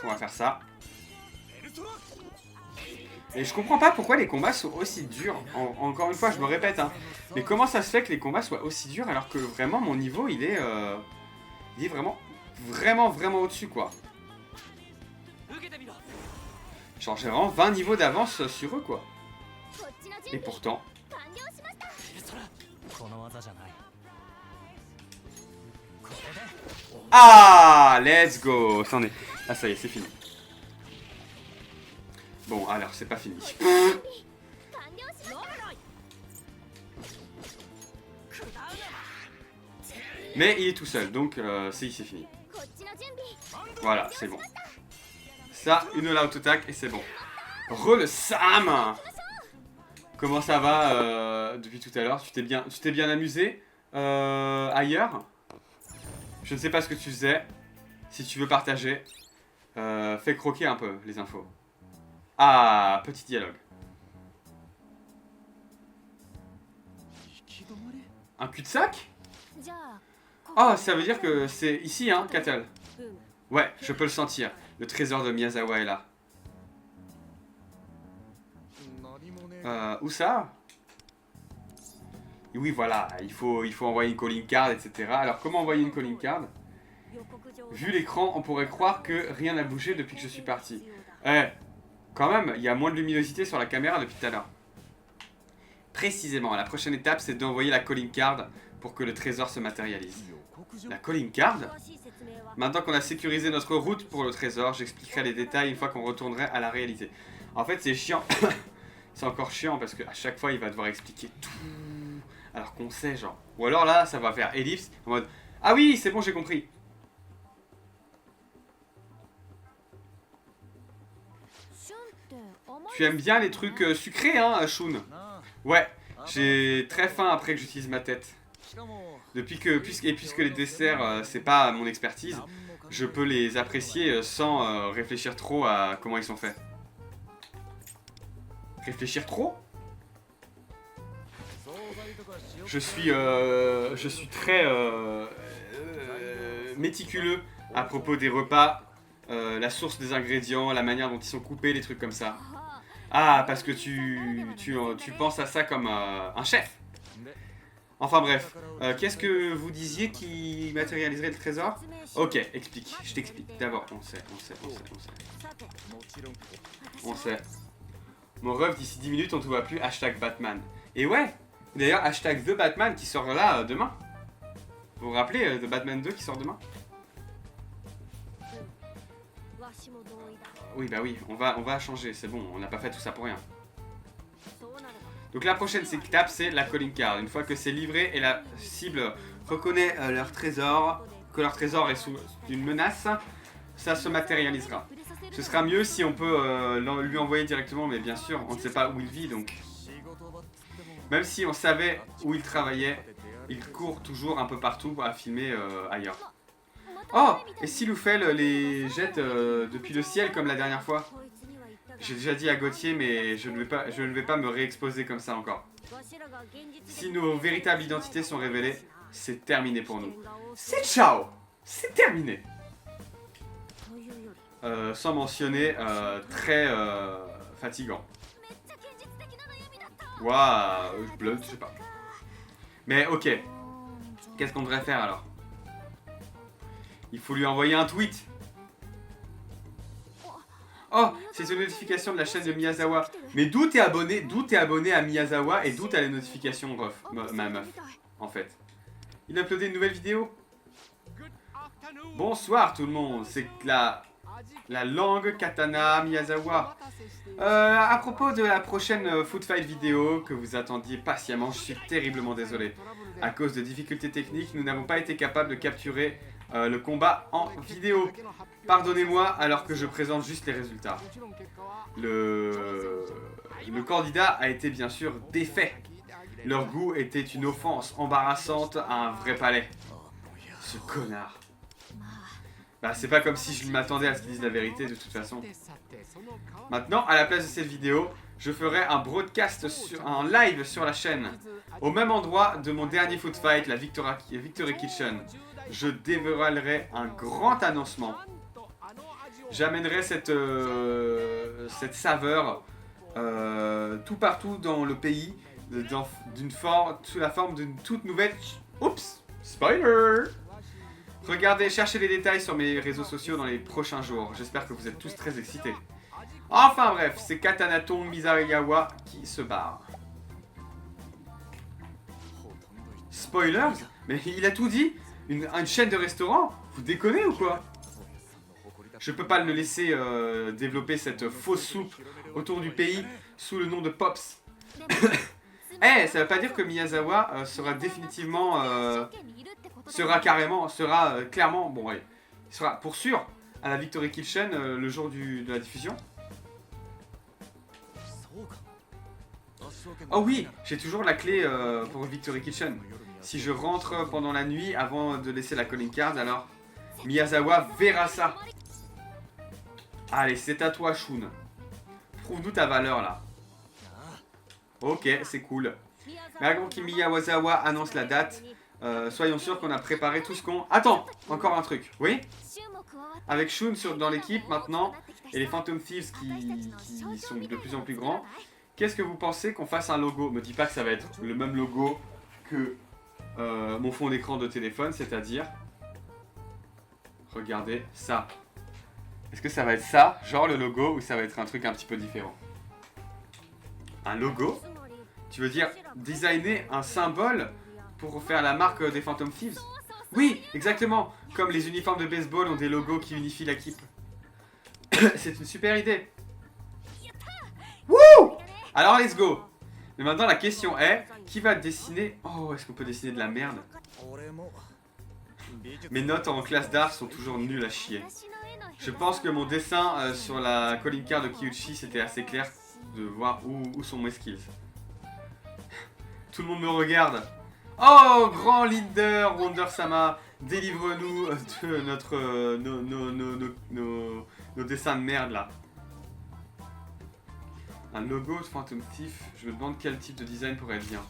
On va faire ça. Et je comprends pas pourquoi les combats sont aussi durs. Encore une fois, je me répète, hein. Mais comment ça se fait que les combats soient aussi durs alors que vraiment mon niveau, il est vraiment au-dessus, quoi. Genre, j'ai vraiment 20 niveaux d'avance sur eux, quoi. Et pourtant... Ah, let's go. Ah, ça y est, c'est fini. Bon, alors, c'est pas fini. Mais il est tout seul, donc c'est fini. Voilà, c'est bon. ça, une all-out attack et c'est bon. Re le Sam. Comment ça va depuis tout à l'heure? Tu t'es bien amusé ailleurs? Je ne sais pas ce que tu faisais. Si tu veux partager, fais croquer un peu les infos. Ah, petit dialogue. Un cul-de-sac? Oh, ça veut dire que c'est ici, hein, Katal. Ouais, je peux le sentir. Le trésor de Miyazawa est là. Où ça? Oui, voilà, il faut envoyer une calling card, etc. Alors, comment envoyer une calling card? Vu l'écran, on pourrait croire que rien n'a bougé depuis que je suis parti. Quand même, il y a moins de luminosité sur la caméra depuis tout à l'heure. Précisément, la prochaine étape, c'est d'envoyer la calling card pour que le trésor se matérialise. La calling card? Maintenant qu'on a sécurisé notre route pour le trésor, j'expliquerai les détails une fois qu'on retournerait à la réalité. En fait, c'est chiant. C'est encore chiant parce qu'à chaque fois, il va devoir expliquer tout. Alors qu'on sait, genre. Ou alors là, ça va faire ellipse en mode ah oui, c'est bon, j'ai compris. Tu aimes bien les trucs sucrés, hein, Shun? Ouais, j'ai très faim après que j'utilise ma tête. Puisque les desserts, c'est pas mon expertise, je peux les apprécier sans réfléchir trop à comment ils sont faits. Réfléchir trop? Je suis très méticuleux à propos des repas, la source des ingrédients, la manière dont ils sont coupés, les trucs comme ça. Ah, parce que tu penses à ça comme un chef. Enfin bref, qu'est-ce que vous disiez qui matérialiserait le trésor? Ok, explique, je t'explique. D'abord, on sait. On sait. Mon ref, d'ici 10 minutes, on te voit plus, hashtag Batman. Et ouais, d'ailleurs, hashtag The Batman qui sort là demain. Vous vous rappelez The Batman 2 qui sort demain? Oui, bah oui, on va changer, c'est bon, on n'a pas fait tout ça pour rien. Donc la prochaine étape, c'est la calling card. Une fois que c'est livré et la cible reconnaît leur trésor, que leur trésor est sous une menace, ça se matérialisera. Ce sera mieux si on peut lui envoyer directement, mais bien sûr, on ne sait pas où il vit, donc... Même si on savait où il travaillait, il court toujours un peu partout à filmer ailleurs. Oh! Et si Loufel les jette depuis le ciel comme la dernière fois? J'ai déjà dit à Gauthier, mais je ne vais pas me réexposer comme ça encore. Si nos véritables identités sont révélées, c'est terminé pour nous. C'est ciao! C'est terminé! Sans mentionner très fatigant. Waouh, blunt, je sais pas. Mais ok, qu'est-ce qu'on devrait faire alors? Il faut lui envoyer un tweet. Oh, c'est une notification de la chaîne de Miyazawa. Mais d'où t'es abonné à Miyazawa et d'où t'as les notifications, ma meuf, en fait. Il a uploadé une nouvelle vidéo. Bonsoir tout le monde, c'est la langue katana Miyazawa. À propos de la prochaine Food Fight vidéo que vous attendiez patiemment, je suis terriblement désolé. À cause de difficultés techniques, nous n'avons pas été capables de capturer le combat en vidéo. Pardonnez-moi alors que je présente juste les résultats. Le candidat a été bien sûr défait. Leur goût était une offense embarrassante à un vrai palais. Ce connard. Bah c'est pas comme si je m'attendais à ce qu'ils disent la vérité de toute façon. Maintenant, à la place de cette vidéo, je ferai un broadcast, un live sur la chaîne. Au même endroit de mon dernier food fight, la Victory Kitchen. Je dévoilerai un grand annoncement. J'amènerai cette saveur tout partout dans le pays, sous la forme d'une toute nouvelle... Oups! Spoiler! Regardez, cherchez les détails sur mes réseaux sociaux dans les prochains jours. J'espère que vous êtes tous très excités. Enfin bref, c'est Katanaton Miyazawa qui se barre. Spoilers? Mais il a tout dit? Une chaîne de restaurant? Vous déconnez ou quoi? Je peux pas le laisser développer cette fausse soupe autour du pays sous le nom de Pops. Eh, ça veut pas dire que Miyazawa sera définitivement... sera clairement... Bon, ouais. Il sera pour sûr à la Victory Kitchen le jour de la diffusion? Oh oui, j'ai toujours la clé pour Victory Kitchen. Si je rentre pendant la nuit avant de laisser la calling card, alors Miyazawa verra ça. Allez, c'est à toi, Shun. Prouve-nous ta valeur là. Ok, c'est cool. Mais avant que Miyazawa annonce la date, soyons sûrs qu'on a préparé tout ce qu'on... Attends, encore un truc. Oui? Avec Shun dans l'équipe maintenant, et les Phantom Thieves qui sont de plus en plus grands, qu'est-ce que vous pensez qu'on fasse un logo? Me dis pas que ça va être le même logo que mon fond d'écran de téléphone, c'est-à-dire... Regardez ça. Est-ce que ça va être ça, genre le logo, ou ça va être un truc un petit peu différent? Un logo? Tu veux dire designer un symbole pour faire la marque des Phantom Thieves? Oui, exactement. Comme les uniformes de baseball ont des logos qui unifient l'équipe. C'est une super idée. Wouh! Alors, let's go. Mais maintenant, la question est, qui va dessiner... Oh, est-ce qu'on peut dessiner de la merde? Mes notes en classe d'art sont toujours nulles à chier. Je pense que mon dessin sur la calling card de Kyuchi, c'était assez clair de voir où sont mes skills. Tout le monde me regarde. Oh, grand leader, Wonder-sama, délivre-nous de notre, nos dessins de merde là. Un logo de Phantom Thief, je me demande quel type de design pourrait être bien.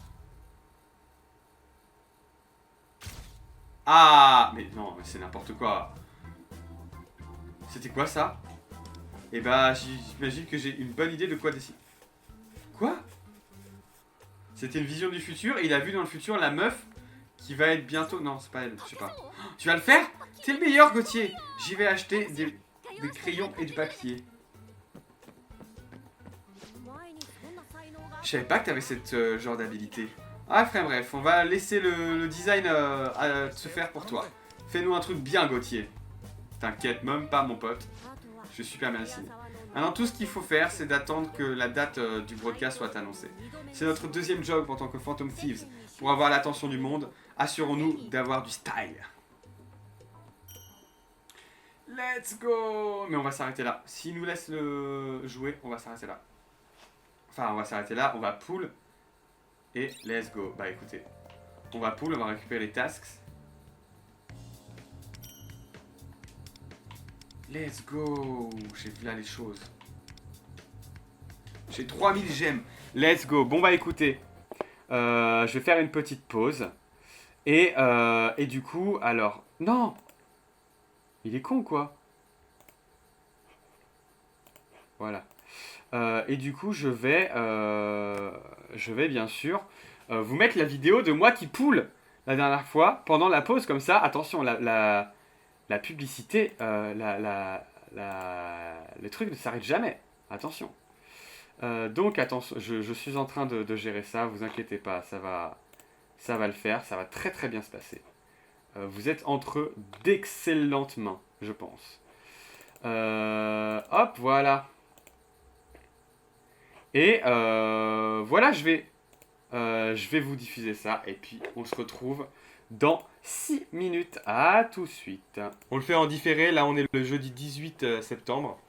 Ah, mais non, mais c'est n'importe quoi. C'était quoi ça? Eh bah, j'imagine que j'ai une bonne idée de quoi dessiner. Quoi? C'était une vision du futur et il a vu dans le futur la meuf qui va être bientôt... Non, c'est pas elle, je sais pas. Oh, tu vas le faire? T'es le meilleur, Gauthier. J'y vais acheter des crayons et du papier. Je savais pas que t'avais cette genre d'habilité. Ah, frère, bref, on va laisser le design se faire pour toi. Fais-nous un truc bien, Gauthier. T'inquiète même pas, mon pote. Je suis super bien assigné. Maintenant, tout ce qu'il faut faire, c'est d'attendre que la date du broadcast soit annoncée. C'est notre deuxième job en tant que Phantom Thieves. Pour avoir l'attention du monde, assurons-nous d'avoir du style. Let's go! Mais on va s'arrêter là. S'il nous laisse le jouer, on va s'arrêter là. Enfin, on va s'arrêter là, on va pull. Et let's go. Bah écoutez, on va pull, on va récupérer les tasks. Let's go. J'ai vu là les choses. J'ai 3000 gemmes. Let's go. Bon bah écoutez, je vais faire une petite pause. Et du coup, alors... Non! Il est con quoi. Voilà. Et du coup, je vais bien sûr vous mettre la vidéo de moi qui pull la dernière fois pendant la pause. Comme ça, attention, la publicité, le truc ne s'arrête jamais. Attention. Donc, attention, je suis en train de gérer ça. Vous inquiétez pas, ça va le faire. Ça va très très bien se passer. Vous êtes entre d'excellentes mains, je pense. Hop, voilà. Et voilà, je vais vous diffuser ça. Et puis, on se retrouve dans 6 minutes. À tout de suite. On le fait en différé. Là, on est le jeudi 18 septembre.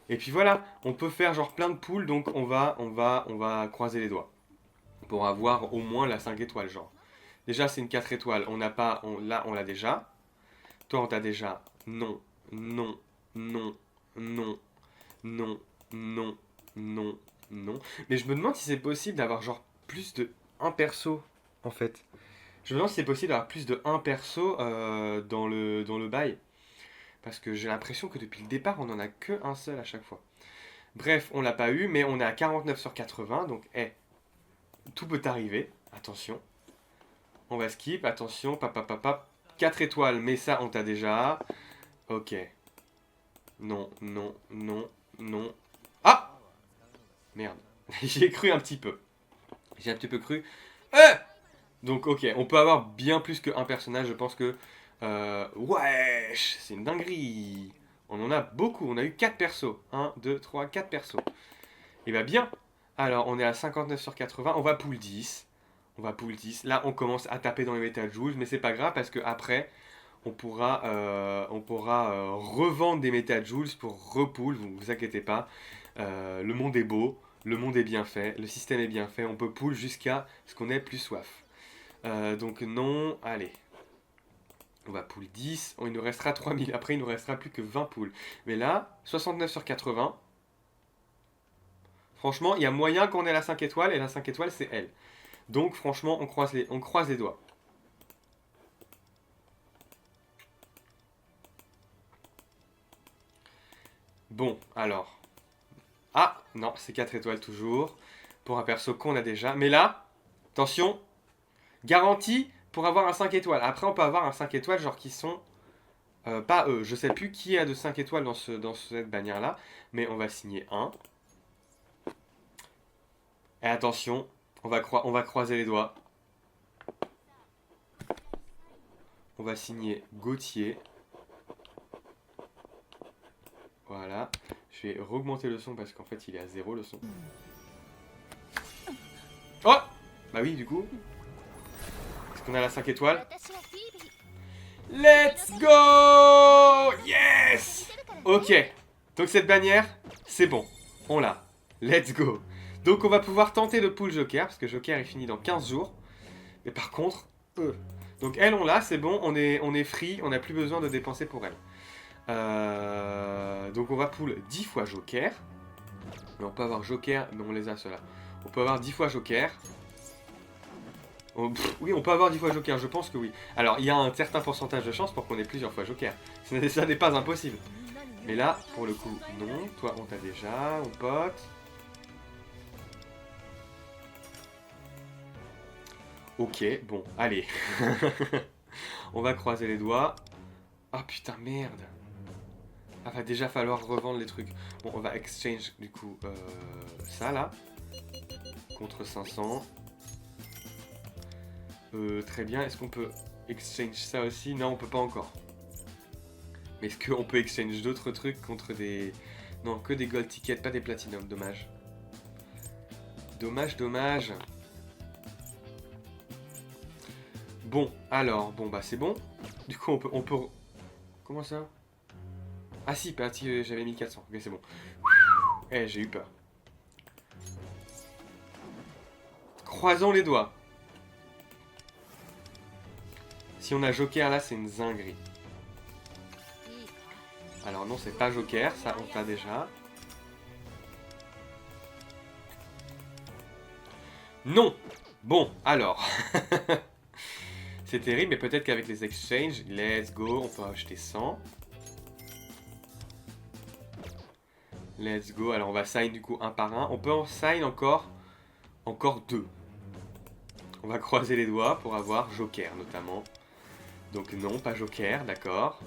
Et puis voilà, on peut faire genre plein de poules. Donc, on va croiser les doigts. Pour avoir au moins la 5 étoiles, genre. Déjà, c'est une 4 étoiles. On n'a pas... là, on l'a déjà. Toi, on t'a déjà... Non, non, non, non, non, non, non, non. Mais je me demande si c'est possible d'avoir genre plus de un perso, en fait. Je me demande si c'est possible d'avoir plus de un perso dans le bail. Parce que j'ai l'impression que depuis le départ, on n'en a que un seul à chaque fois. Bref, on l'a pas eu, mais on est à 49 sur 80. Donc, tout peut arriver. Attention. On va skip. Attention. 4 étoiles, mais ça, on t'a déjà. Ok. Non, non, non, non. Ah! Merde. J'y ai cru un petit peu. J'ai un petit peu cru. Donc, ok, on peut avoir bien plus qu'un personnage. Je pense que... wesh! C'est une dinguerie. On en a beaucoup. On a eu 4 persos. 1, 2, 3, 4 persos. Et bah bien. Alors, on est à 59 sur 80. On va pool 10. On va pool 10. Là, on commence à taper dans les Metal Joules. Mais c'est pas grave parce que après, revendre des métajoules pour repool, vous vous inquiétez pas. Le monde est beau, le monde est bien fait, le système est bien fait, on peut pool jusqu'à ce qu'on ait plus soif. Donc non, allez. On va pool 10, il nous restera 3000, après il nous restera plus que 20 poules. Mais là, 69 sur 80. Franchement, il y a moyen qu'on ait la 5 étoiles, et la 5 étoiles c'est elle. Donc franchement, on croise les doigts. Bon, alors. Ah, non, c'est 4 étoiles toujours. Pour un perso qu'on a déjà. Mais là, attention, garantie pour avoir un 5 étoiles. Après, on peut avoir un 5 étoiles, genre qui sont... pas eux. Je sais plus qui a de 5 étoiles dans cette bannière-là. Mais on va signer un. Et attention, on va croiser les doigts. On va signer Gauthier. Voilà. Je vais augmenter le son parce qu'en fait il est à 0 le son. Oh! Bah oui, du coup. Est-ce qu'on a la 5 étoiles? Let's go! Yes! Ok. Donc cette bannière, c'est bon. On l'a. Let's go. Donc on va pouvoir tenter de pull Joker, parce que Joker est fini dans 15 jours. Mais par contre, donc elle, on l'a, c'est bon, on est free, on n'a plus besoin de dépenser pour elle. Donc on va pull 10 fois Joker. Mais on peut avoir Joker, mais on les a ceux-là. On peut avoir 10 fois Joker. Oui, on peut avoir 10 fois Joker, je pense que oui. Alors, il y a un certain pourcentage de chance pour qu'on ait plusieurs fois Joker. Ça n'est pas impossible. Mais là, pour le coup, non. Toi, on t'a déjà, mon pote. Ok, bon, allez. On va croiser les doigts. Ah putain, merde. Ah, va déjà falloir revendre les trucs. Bon, on va exchange, du coup, ça, là. Contre 500. Très bien, est-ce qu'on peut exchange ça aussi? Non, on peut pas encore. Mais est-ce qu'on peut exchange d'autres trucs contre des... Non, que des gold tickets, pas des platinum, dommage. Dommage, dommage. Bon, alors, bon bah c'est bon. Du coup, on peut... Comment ça? Ah si, j'avais 1400, ok c'est bon. Eh, j'ai eu peur. Croisons les doigts. Si on a Joker là, c'est une zinguerie. Alors non, c'est pas Joker, ça on t'a déjà. Non. Bon, alors. C'est terrible, mais peut-être qu'avec les exchanges, let's go, on peut acheter 100. Let's go, alors on va sign du coup un par un. On peut en sign encore 2. On va croiser les doigts pour avoir Joker notamment. Donc non, pas Joker, d'accord.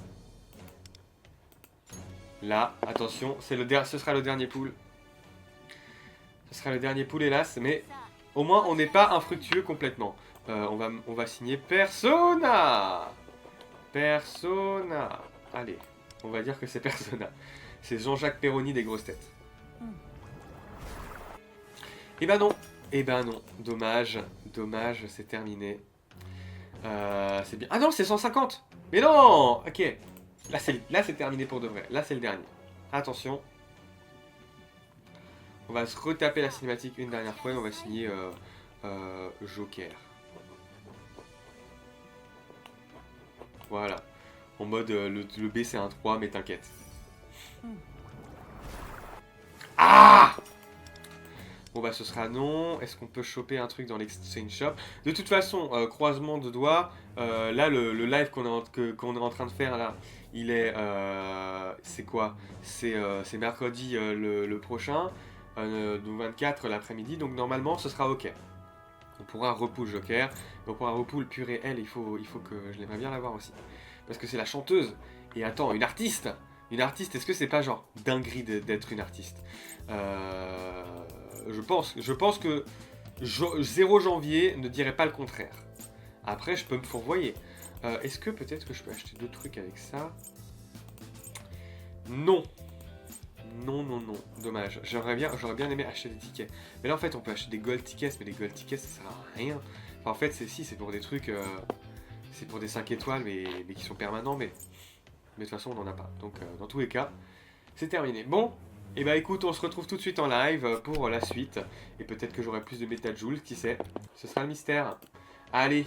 Là, attention, ce sera le dernier pool. Ce sera le dernier pool hélas, mais au moins on n'est pas infructueux complètement. On va signer Persona. Persona. Allez, on va dire que c'est Persona. C'est Jean-Jacques Perroni des grosses têtes. Eh ben non. Eh ben non. Dommage. Dommage, c'est terminé. C'est bien. Ah non, c'est 150. Mais non. Ok. Là, c'est terminé pour de vrai. Là, c'est le dernier. Attention. On va se retaper la cinématique une dernière fois et on va signer Joker. Voilà. En mode, le B c'est un 3, mais t'inquiète. Ah! Bon bah ce sera non. Est-ce qu'on peut choper un truc dans l'exchange shop? De toute façon, croisement de doigts. Là, le live qu'on est en train de faire là, il est... c'est quoi? C'est mercredi le prochain. Donc 24 l'après-midi. Donc normalement, ce sera ok. On pourra repool Joker. On pourra repool Purée elle. Il faut que je l'aimerais bien l'avoir aussi. Parce que c'est la chanteuse. Et attends, une artiste! Une artiste, est-ce que c'est pas genre dinguerie d'être une artiste? Je pense que 0 janvier ne dirait pas le contraire. Après, je peux me fourvoyer. Est-ce que peut-être que je peux acheter d'autres trucs avec ça? Non. Non, non, non. Dommage. J'aurais bien aimé acheter des tickets. Mais là, en fait, on peut acheter des gold tickets, mais les gold tickets, ça sert à rien. Enfin, en fait, c'est pour des trucs... C'est pour des 5 étoiles, mais qui sont permanents, mais de toute façon, on n'en a pas. Donc, dans tous les cas, c'est terminé. Bon, et bah écoute, on se retrouve tout de suite en live pour la suite. Et peut-être que j'aurai plus de MetaJoules, qui sait. Ce sera le mystère. Allez,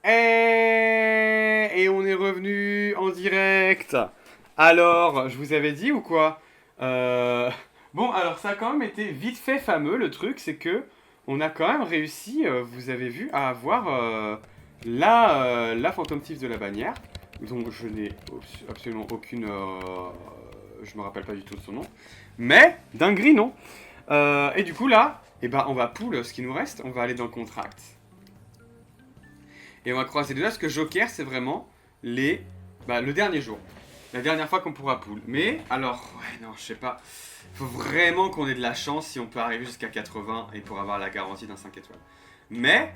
et on est revenu en direct. Alors, je vous avais dit ou quoi? Bon, alors ça a quand même été vite fait fameux. Le truc, c'est que on a quand même réussi, vous avez vu, à avoir la Phantom Thief de la bannière, dont je n'ai absolument aucune... je me rappelle pas du tout de son nom. Mais, dinguerie, non? Et du coup, là, eh ben, on va pull ce qui nous reste. On va aller dans le contract. Et on va croiser les doigts parce que Joker, c'est vraiment le dernier jour. La dernière fois qu'on pourra pull. Mais, alors, ouais, non, je sais pas. Faut vraiment qu'on ait de la chance si on peut arriver jusqu'à 80 et pour avoir la garantie d'un 5 étoiles. Mais,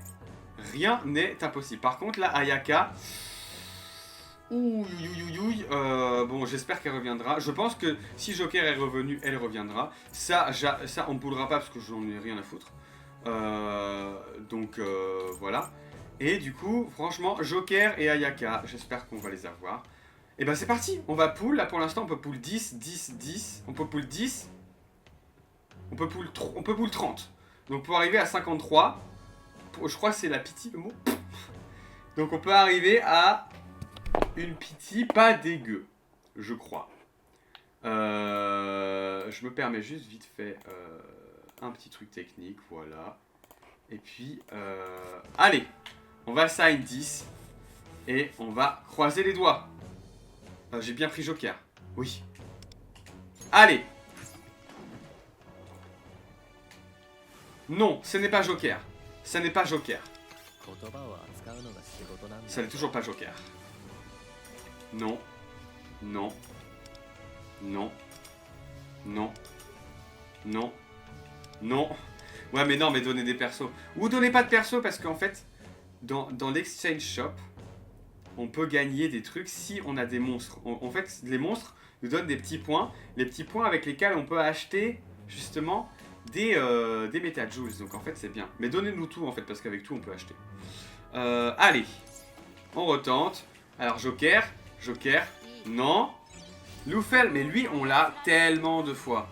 rien n'est impossible. Par contre, là, Ayaka... Ouh, bon, j'espère qu'elle reviendra. Je pense que si Joker est revenu, elle reviendra. Ça on ne poulera pas parce que j'en ai rien à foutre. Donc, voilà. Et du coup, franchement, Joker et Ayaka, j'espère qu'on va les avoir. Et ben c'est parti, on va pull. Là pour l'instant, on peut pull 10, 10, 10. On peut pull 10. On peut pull 30. Donc pour arriver à 53, je crois que c'est la pitié le mot. Donc on peut arriver à une pitié pas dégueu, je crois. Je me permets juste vite fait un petit truc technique, voilà. Et puis, allez, on va sign 10 et on va croiser les doigts. J'ai bien pris Joker, oui. Allez. Non, ce n'est pas Joker. Ce n'est pas Joker. Ça n'est toujours pas Joker. Non. Non. Non. Non. Non. Non. Ouais, mais non, mais donnez des persos. Ou donnez pas de persos parce qu'en fait, dans l'exchange shop, on peut gagner des trucs si on a des monstres. En fait, les monstres nous donnent des petits points. Les petits points avec lesquels on peut acheter, justement, des MetaJoules. Donc en fait, c'est bien. Mais donnez-nous tout, en fait, parce qu'avec tout, on peut acheter. Allez. On retente. Alors, Joker. Joker. Non. Loufel, mais lui, on l'a tellement de fois.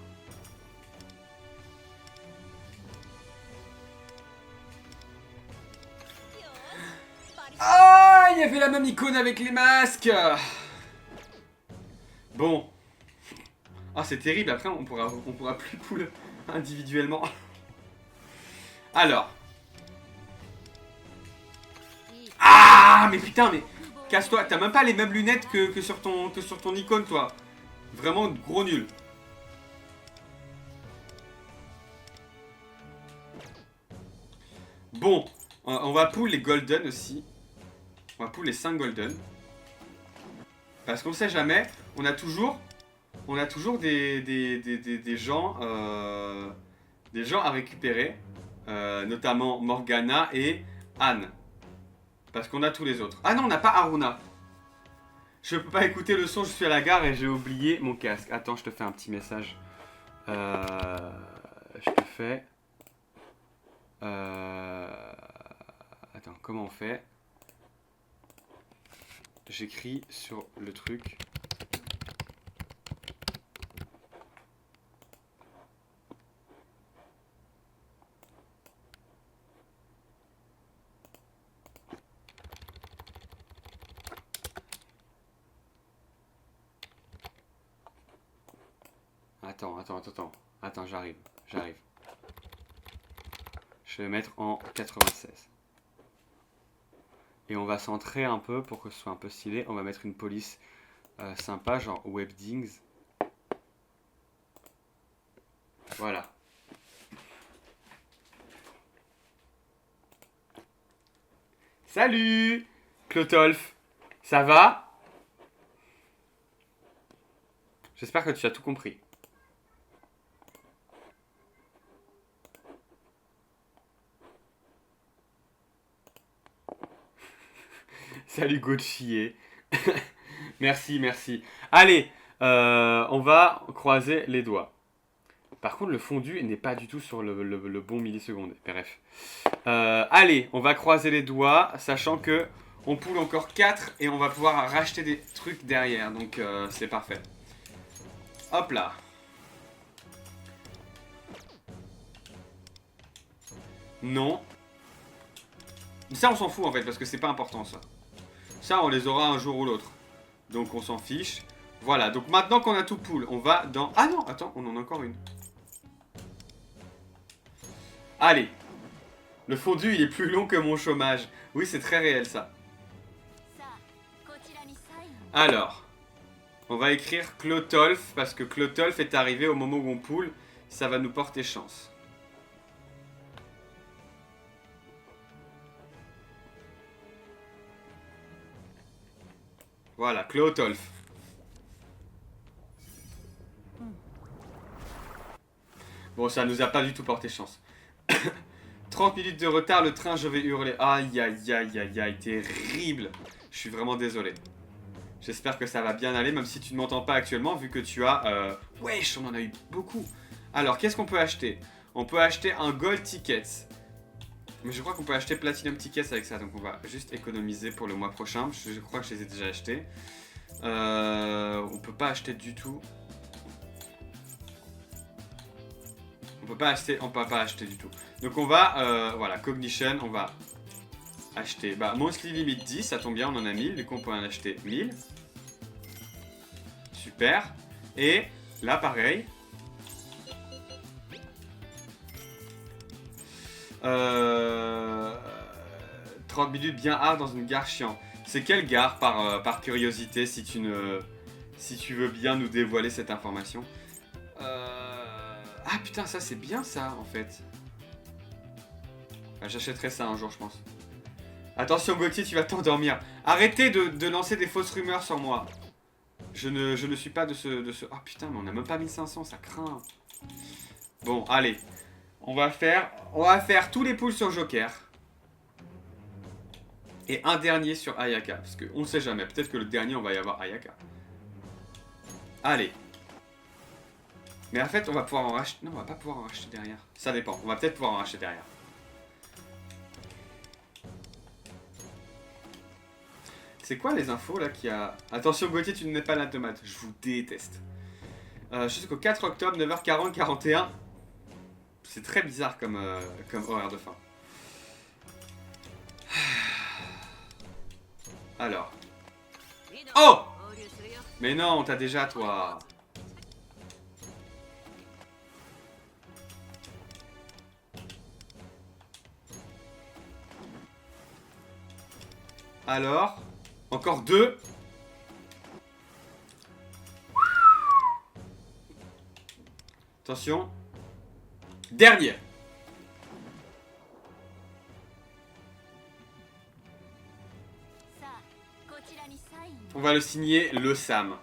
Ah, il y avait la même icône avec les masques. Bon. Ah, c'est terrible. Après, on pourra plus pull individuellement. Alors. Ah, mais putain, mais casse-toi. T'as même pas les mêmes lunettes que sur ton icône, toi. Vraiment gros nul. Bon, on va pull les golden aussi. On va pull les 5 golden. Parce qu'on sait jamais, on a toujours des gens à récupérer. Notamment Morgana et Anne. Parce qu'on a tous les autres. Ah non, on n'a pas Aruna. Je peux pas écouter le son, je suis à la gare et j'ai oublié mon casque. Attends, je te fais un petit message. Je te fais... Attends, comment on fait? J'écris sur le truc. Attends, j'arrive. Je vais mettre en 96. Et on va centrer un peu pour que ce soit un peu stylé. On va mettre une police sympa, genre Webdings. Voilà. Salut Clotolf. Ça va? J'espère que tu as tout compris. Salut Gauthier. Merci. Allez, on va croiser les doigts. Par contre, le fondu n'est pas du tout sur le bon milliseconde. Bref. Allez, on va croiser les doigts, sachant que on poule encore 4 et on va pouvoir racheter des trucs derrière. Donc, c'est parfait. Hop là. Non. Ça, on s'en fout en fait, parce que c'est pas important ça. Ça, on les aura un jour ou l'autre. Donc, on s'en fiche. Voilà, donc maintenant qu'on a tout pool, on va dans... Ah non, attends, on en a encore une. Allez. Le fondu, il est plus long que mon chômage. Oui, c'est très réel ça. Alors, on va écrire Clotolf, parce que Clotolf est arrivé au moment où on pool. Ça va nous porter chance. Voilà, Clotolf. Bon, ça nous a pas du tout porté chance. 30 minutes de retard, le train, je vais hurler. Aïe, aïe, aïe, aïe, aïe, terrible. Je suis vraiment désolé. J'espère que ça va bien aller, même si tu ne m'entends pas actuellement, vu que tu as... Wesh, on en a eu beaucoup. Alors, qu'est-ce qu'on peut acheter? On peut acheter un Gold Ticket. Mais je crois qu'on peut acheter Platinum Tickets avec ça, donc on va juste économiser pour le mois prochain. Je crois que je les ai déjà achetés. On peut pas acheter du tout. On peut pas acheter du tout. Donc on va, voilà, Cognition, on va acheter. Bah, Monthly Limit 10, ça tombe bien, on en a 1000. Du coup, on peut en acheter 1000. Super. Et là, pareil. 30 minutes bien hard dans une gare chiant. C'est quelle gare par curiosité si tu veux bien nous dévoiler cette information. Ah putain, ça c'est bien ça en fait. Ah, j'achèterai ça un jour je pense. Attention Gauthier, tu vas t'endormir. Arrêtez de lancer des fausses rumeurs sur moi. Je ne suis pas de ce... Ah putain, mais on a même pas 1500, ça craint. Bon, allez. On va faire tous les poules sur Joker. Et un dernier sur Ayaka. Parce qu'on ne sait jamais. Peut-être que le dernier, on va y avoir Ayaka. Allez. Mais en fait, on va pouvoir en racheter... Non, on va pas pouvoir en racheter derrière. Ça dépend. On va peut-être pouvoir en racheter derrière. C'est quoi les infos là qu'il y a... Attention Gauthier, tu n'es pas la tomate. Je vous déteste. Jusqu'au 4 octobre, 9h40, 41. C'est très bizarre comme horaire de fin. Alors. Oh! Mais non, t'as déjà toi. Alors. Encore 2. Attention. Dernier. On va le signer le Sam.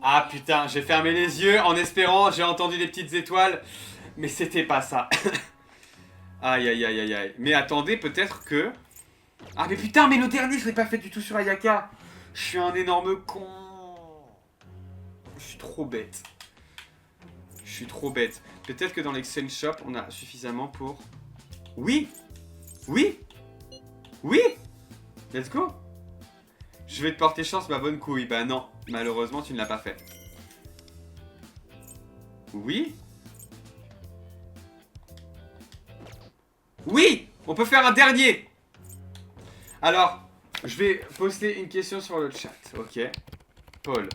Ah putain, j'ai fermé les yeux en espérant, j'ai entendu des petites étoiles, mais c'était pas ça. Aïe aïe aïe aïe aïe. Mais attendez, peut-être que... Ah mais putain, mais le dernier, je l'ai pas fait du tout sur Ayaka. Je suis un énorme con. Je suis trop bête. Je suis trop bête. Peut-être que dans l'Exchange Shop, on a suffisamment pour... Oui! Oui! Oui! Let's go! Je vais te porter chance, ma bonne couille. Bah non, malheureusement, tu ne l'as pas fait. Oui? Oui! On peut faire un dernier! Alors, je vais poster une question sur le chat, ok? Paul.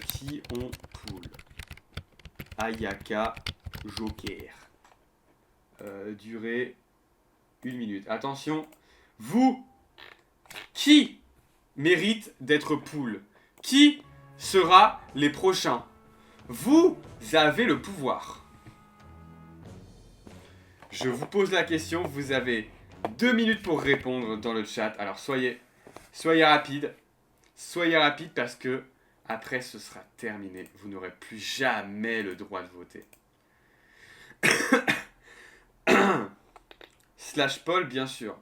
Qui ont pool? Ayaka, Joker. Durée 1 minute. Attention, vous, qui mérite d'être pool? Qui sera les prochains? Vous avez le pouvoir. Je vous pose la question, vous avez 2 minutes pour répondre dans le chat. Alors soyez rapides. Soyez rapide parce que après ce sera terminé. Vous n'aurez plus jamais le droit de voter. Slash Paul, bien sûr.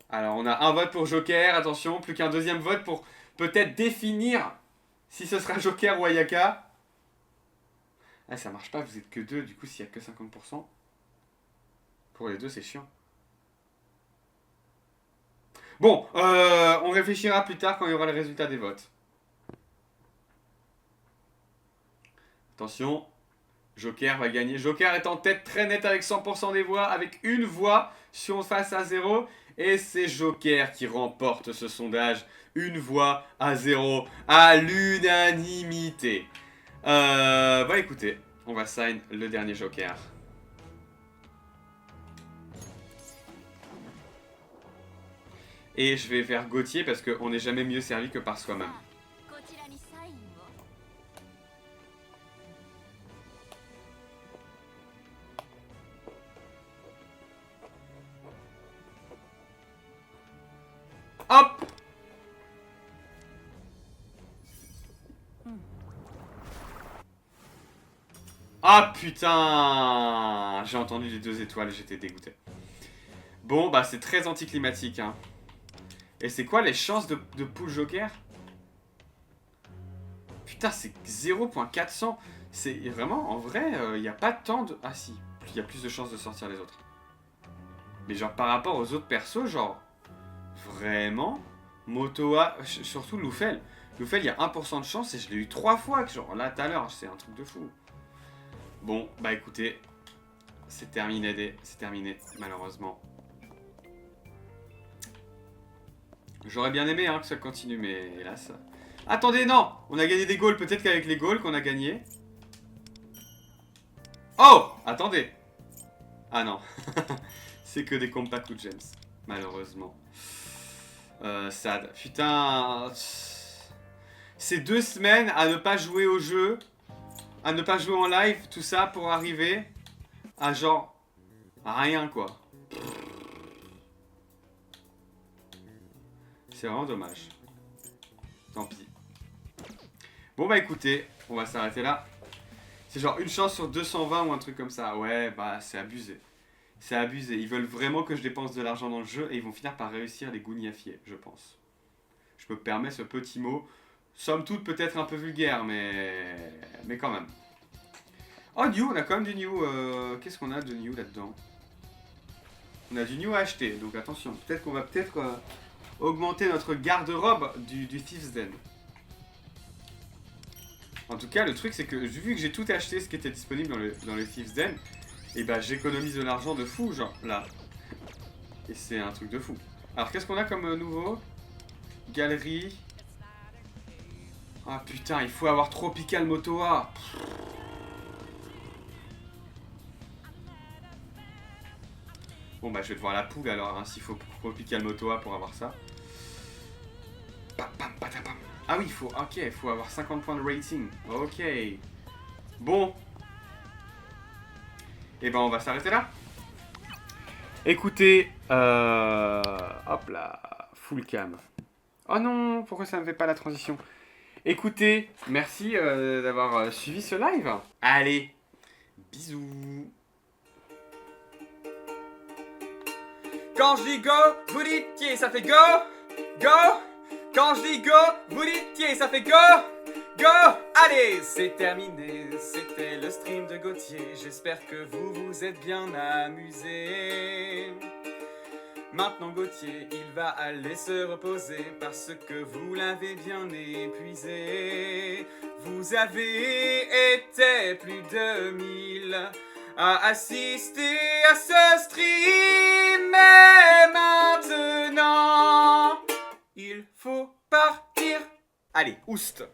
Alors, on a un vote pour Joker. Attention, plus qu'un deuxième vote pour peut-être définir si ce sera Joker ou Ayaka. Ah, ça marche pas, vous êtes que deux. Du coup, s'il y a que 50%. Pour les deux, c'est chiant. Bon, on réfléchira plus tard quand il y aura le résultat des votes. Attention, Joker va gagner. Joker est en tête très net avec 100% des voix, avec une voix sur face à 0. Et c'est Joker qui remporte ce sondage. Une voix à 0 à l'unanimité. Bah écoutez, on va sign le dernier Joker. Et je vais vers Gauthier parce qu'on n'est jamais mieux servi que par soi-même. Hop! Ah putain! J'ai entendu les 2 étoiles, j'étais dégoûté. Bon, bah c'est très anticlimatique, hein. Et c'est quoi les chances de pull Joker? Putain, c'est 0.400. C'est vraiment, en vrai, il n'y a pas tant de... Ah si, il y a plus de chances de sortir les autres. Mais genre, par rapport aux autres persos, genre... Vraiment, Motoa, surtout Loufel. Loufel, il y a 1% de chance et je l'ai eu 3 fois. Genre là, tout à l'heure, c'est un truc de fou. Bon, bah écoutez, c'est terminé, malheureusement. J'aurais bien aimé que ça continue, mais hélas. Attendez, non! On a gagné des goals, peut-être qu'avec les goals qu'on a gagné. Oh! Attendez! Ah non. C'est que des compacts ou gems, malheureusement. Sad. Putain. C'est 2 semaines à ne pas jouer au jeu, à ne pas jouer en live, tout ça pour arriver à genre à rien quoi. C'est vraiment dommage. Tant pis. Bon bah écoutez, on va s'arrêter là. C'est genre une chance sur 220 ou un truc comme ça. Ouais, bah c'est abusé. C'est abusé. Ils veulent vraiment que je dépense de l'argent dans le jeu et ils vont finir par réussir les gougnafiers, je pense. Je me permets ce petit mot. Somme toute peut-être un peu vulgaire, mais quand même. Oh, new, on a quand même du new. Qu'est-ce qu'on a de new là-dedans? On a du new à acheter, donc attention. Peut-être qu'on va augmenter notre garde-robe du Thieves Den. En tout cas, le truc, c'est que vu que j'ai tout acheté ce qui était disponible dans le Thieves Den, et bah j'économise de l'argent de fou, genre, là. Et c'est un truc de fou. Alors, qu'est-ce qu'on a comme nouveau? Galerie. Ah putain, il faut avoir Tropical Motoa. Bon bah je vais devoir la poule alors, hein, s'il faut Tropical Motoa pour avoir ça. Ah oui, il faut avoir 50 points de rating. Ok. Bon. Et ben on va s'arrêter là. Écoutez, hop là, full cam. Oh non, pourquoi ça ne fait pas la transition? Écoutez, merci d'avoir suivi ce live. Allez, bisous. Quand je dis go, vous dites tiens, ça fait go, go. Quand je dis go, vous dites tiens, ça fait go, go. Allez, c'est terminé, c'était le stream de Gauthier. J'espère que vous vous êtes bien amusés. Maintenant Gauthier, il va aller se reposer parce que vous l'avez bien épuisé. Vous avez été plus de 1000 à assister à ce stream. Mais maintenant, il faut partir. Allez, oust.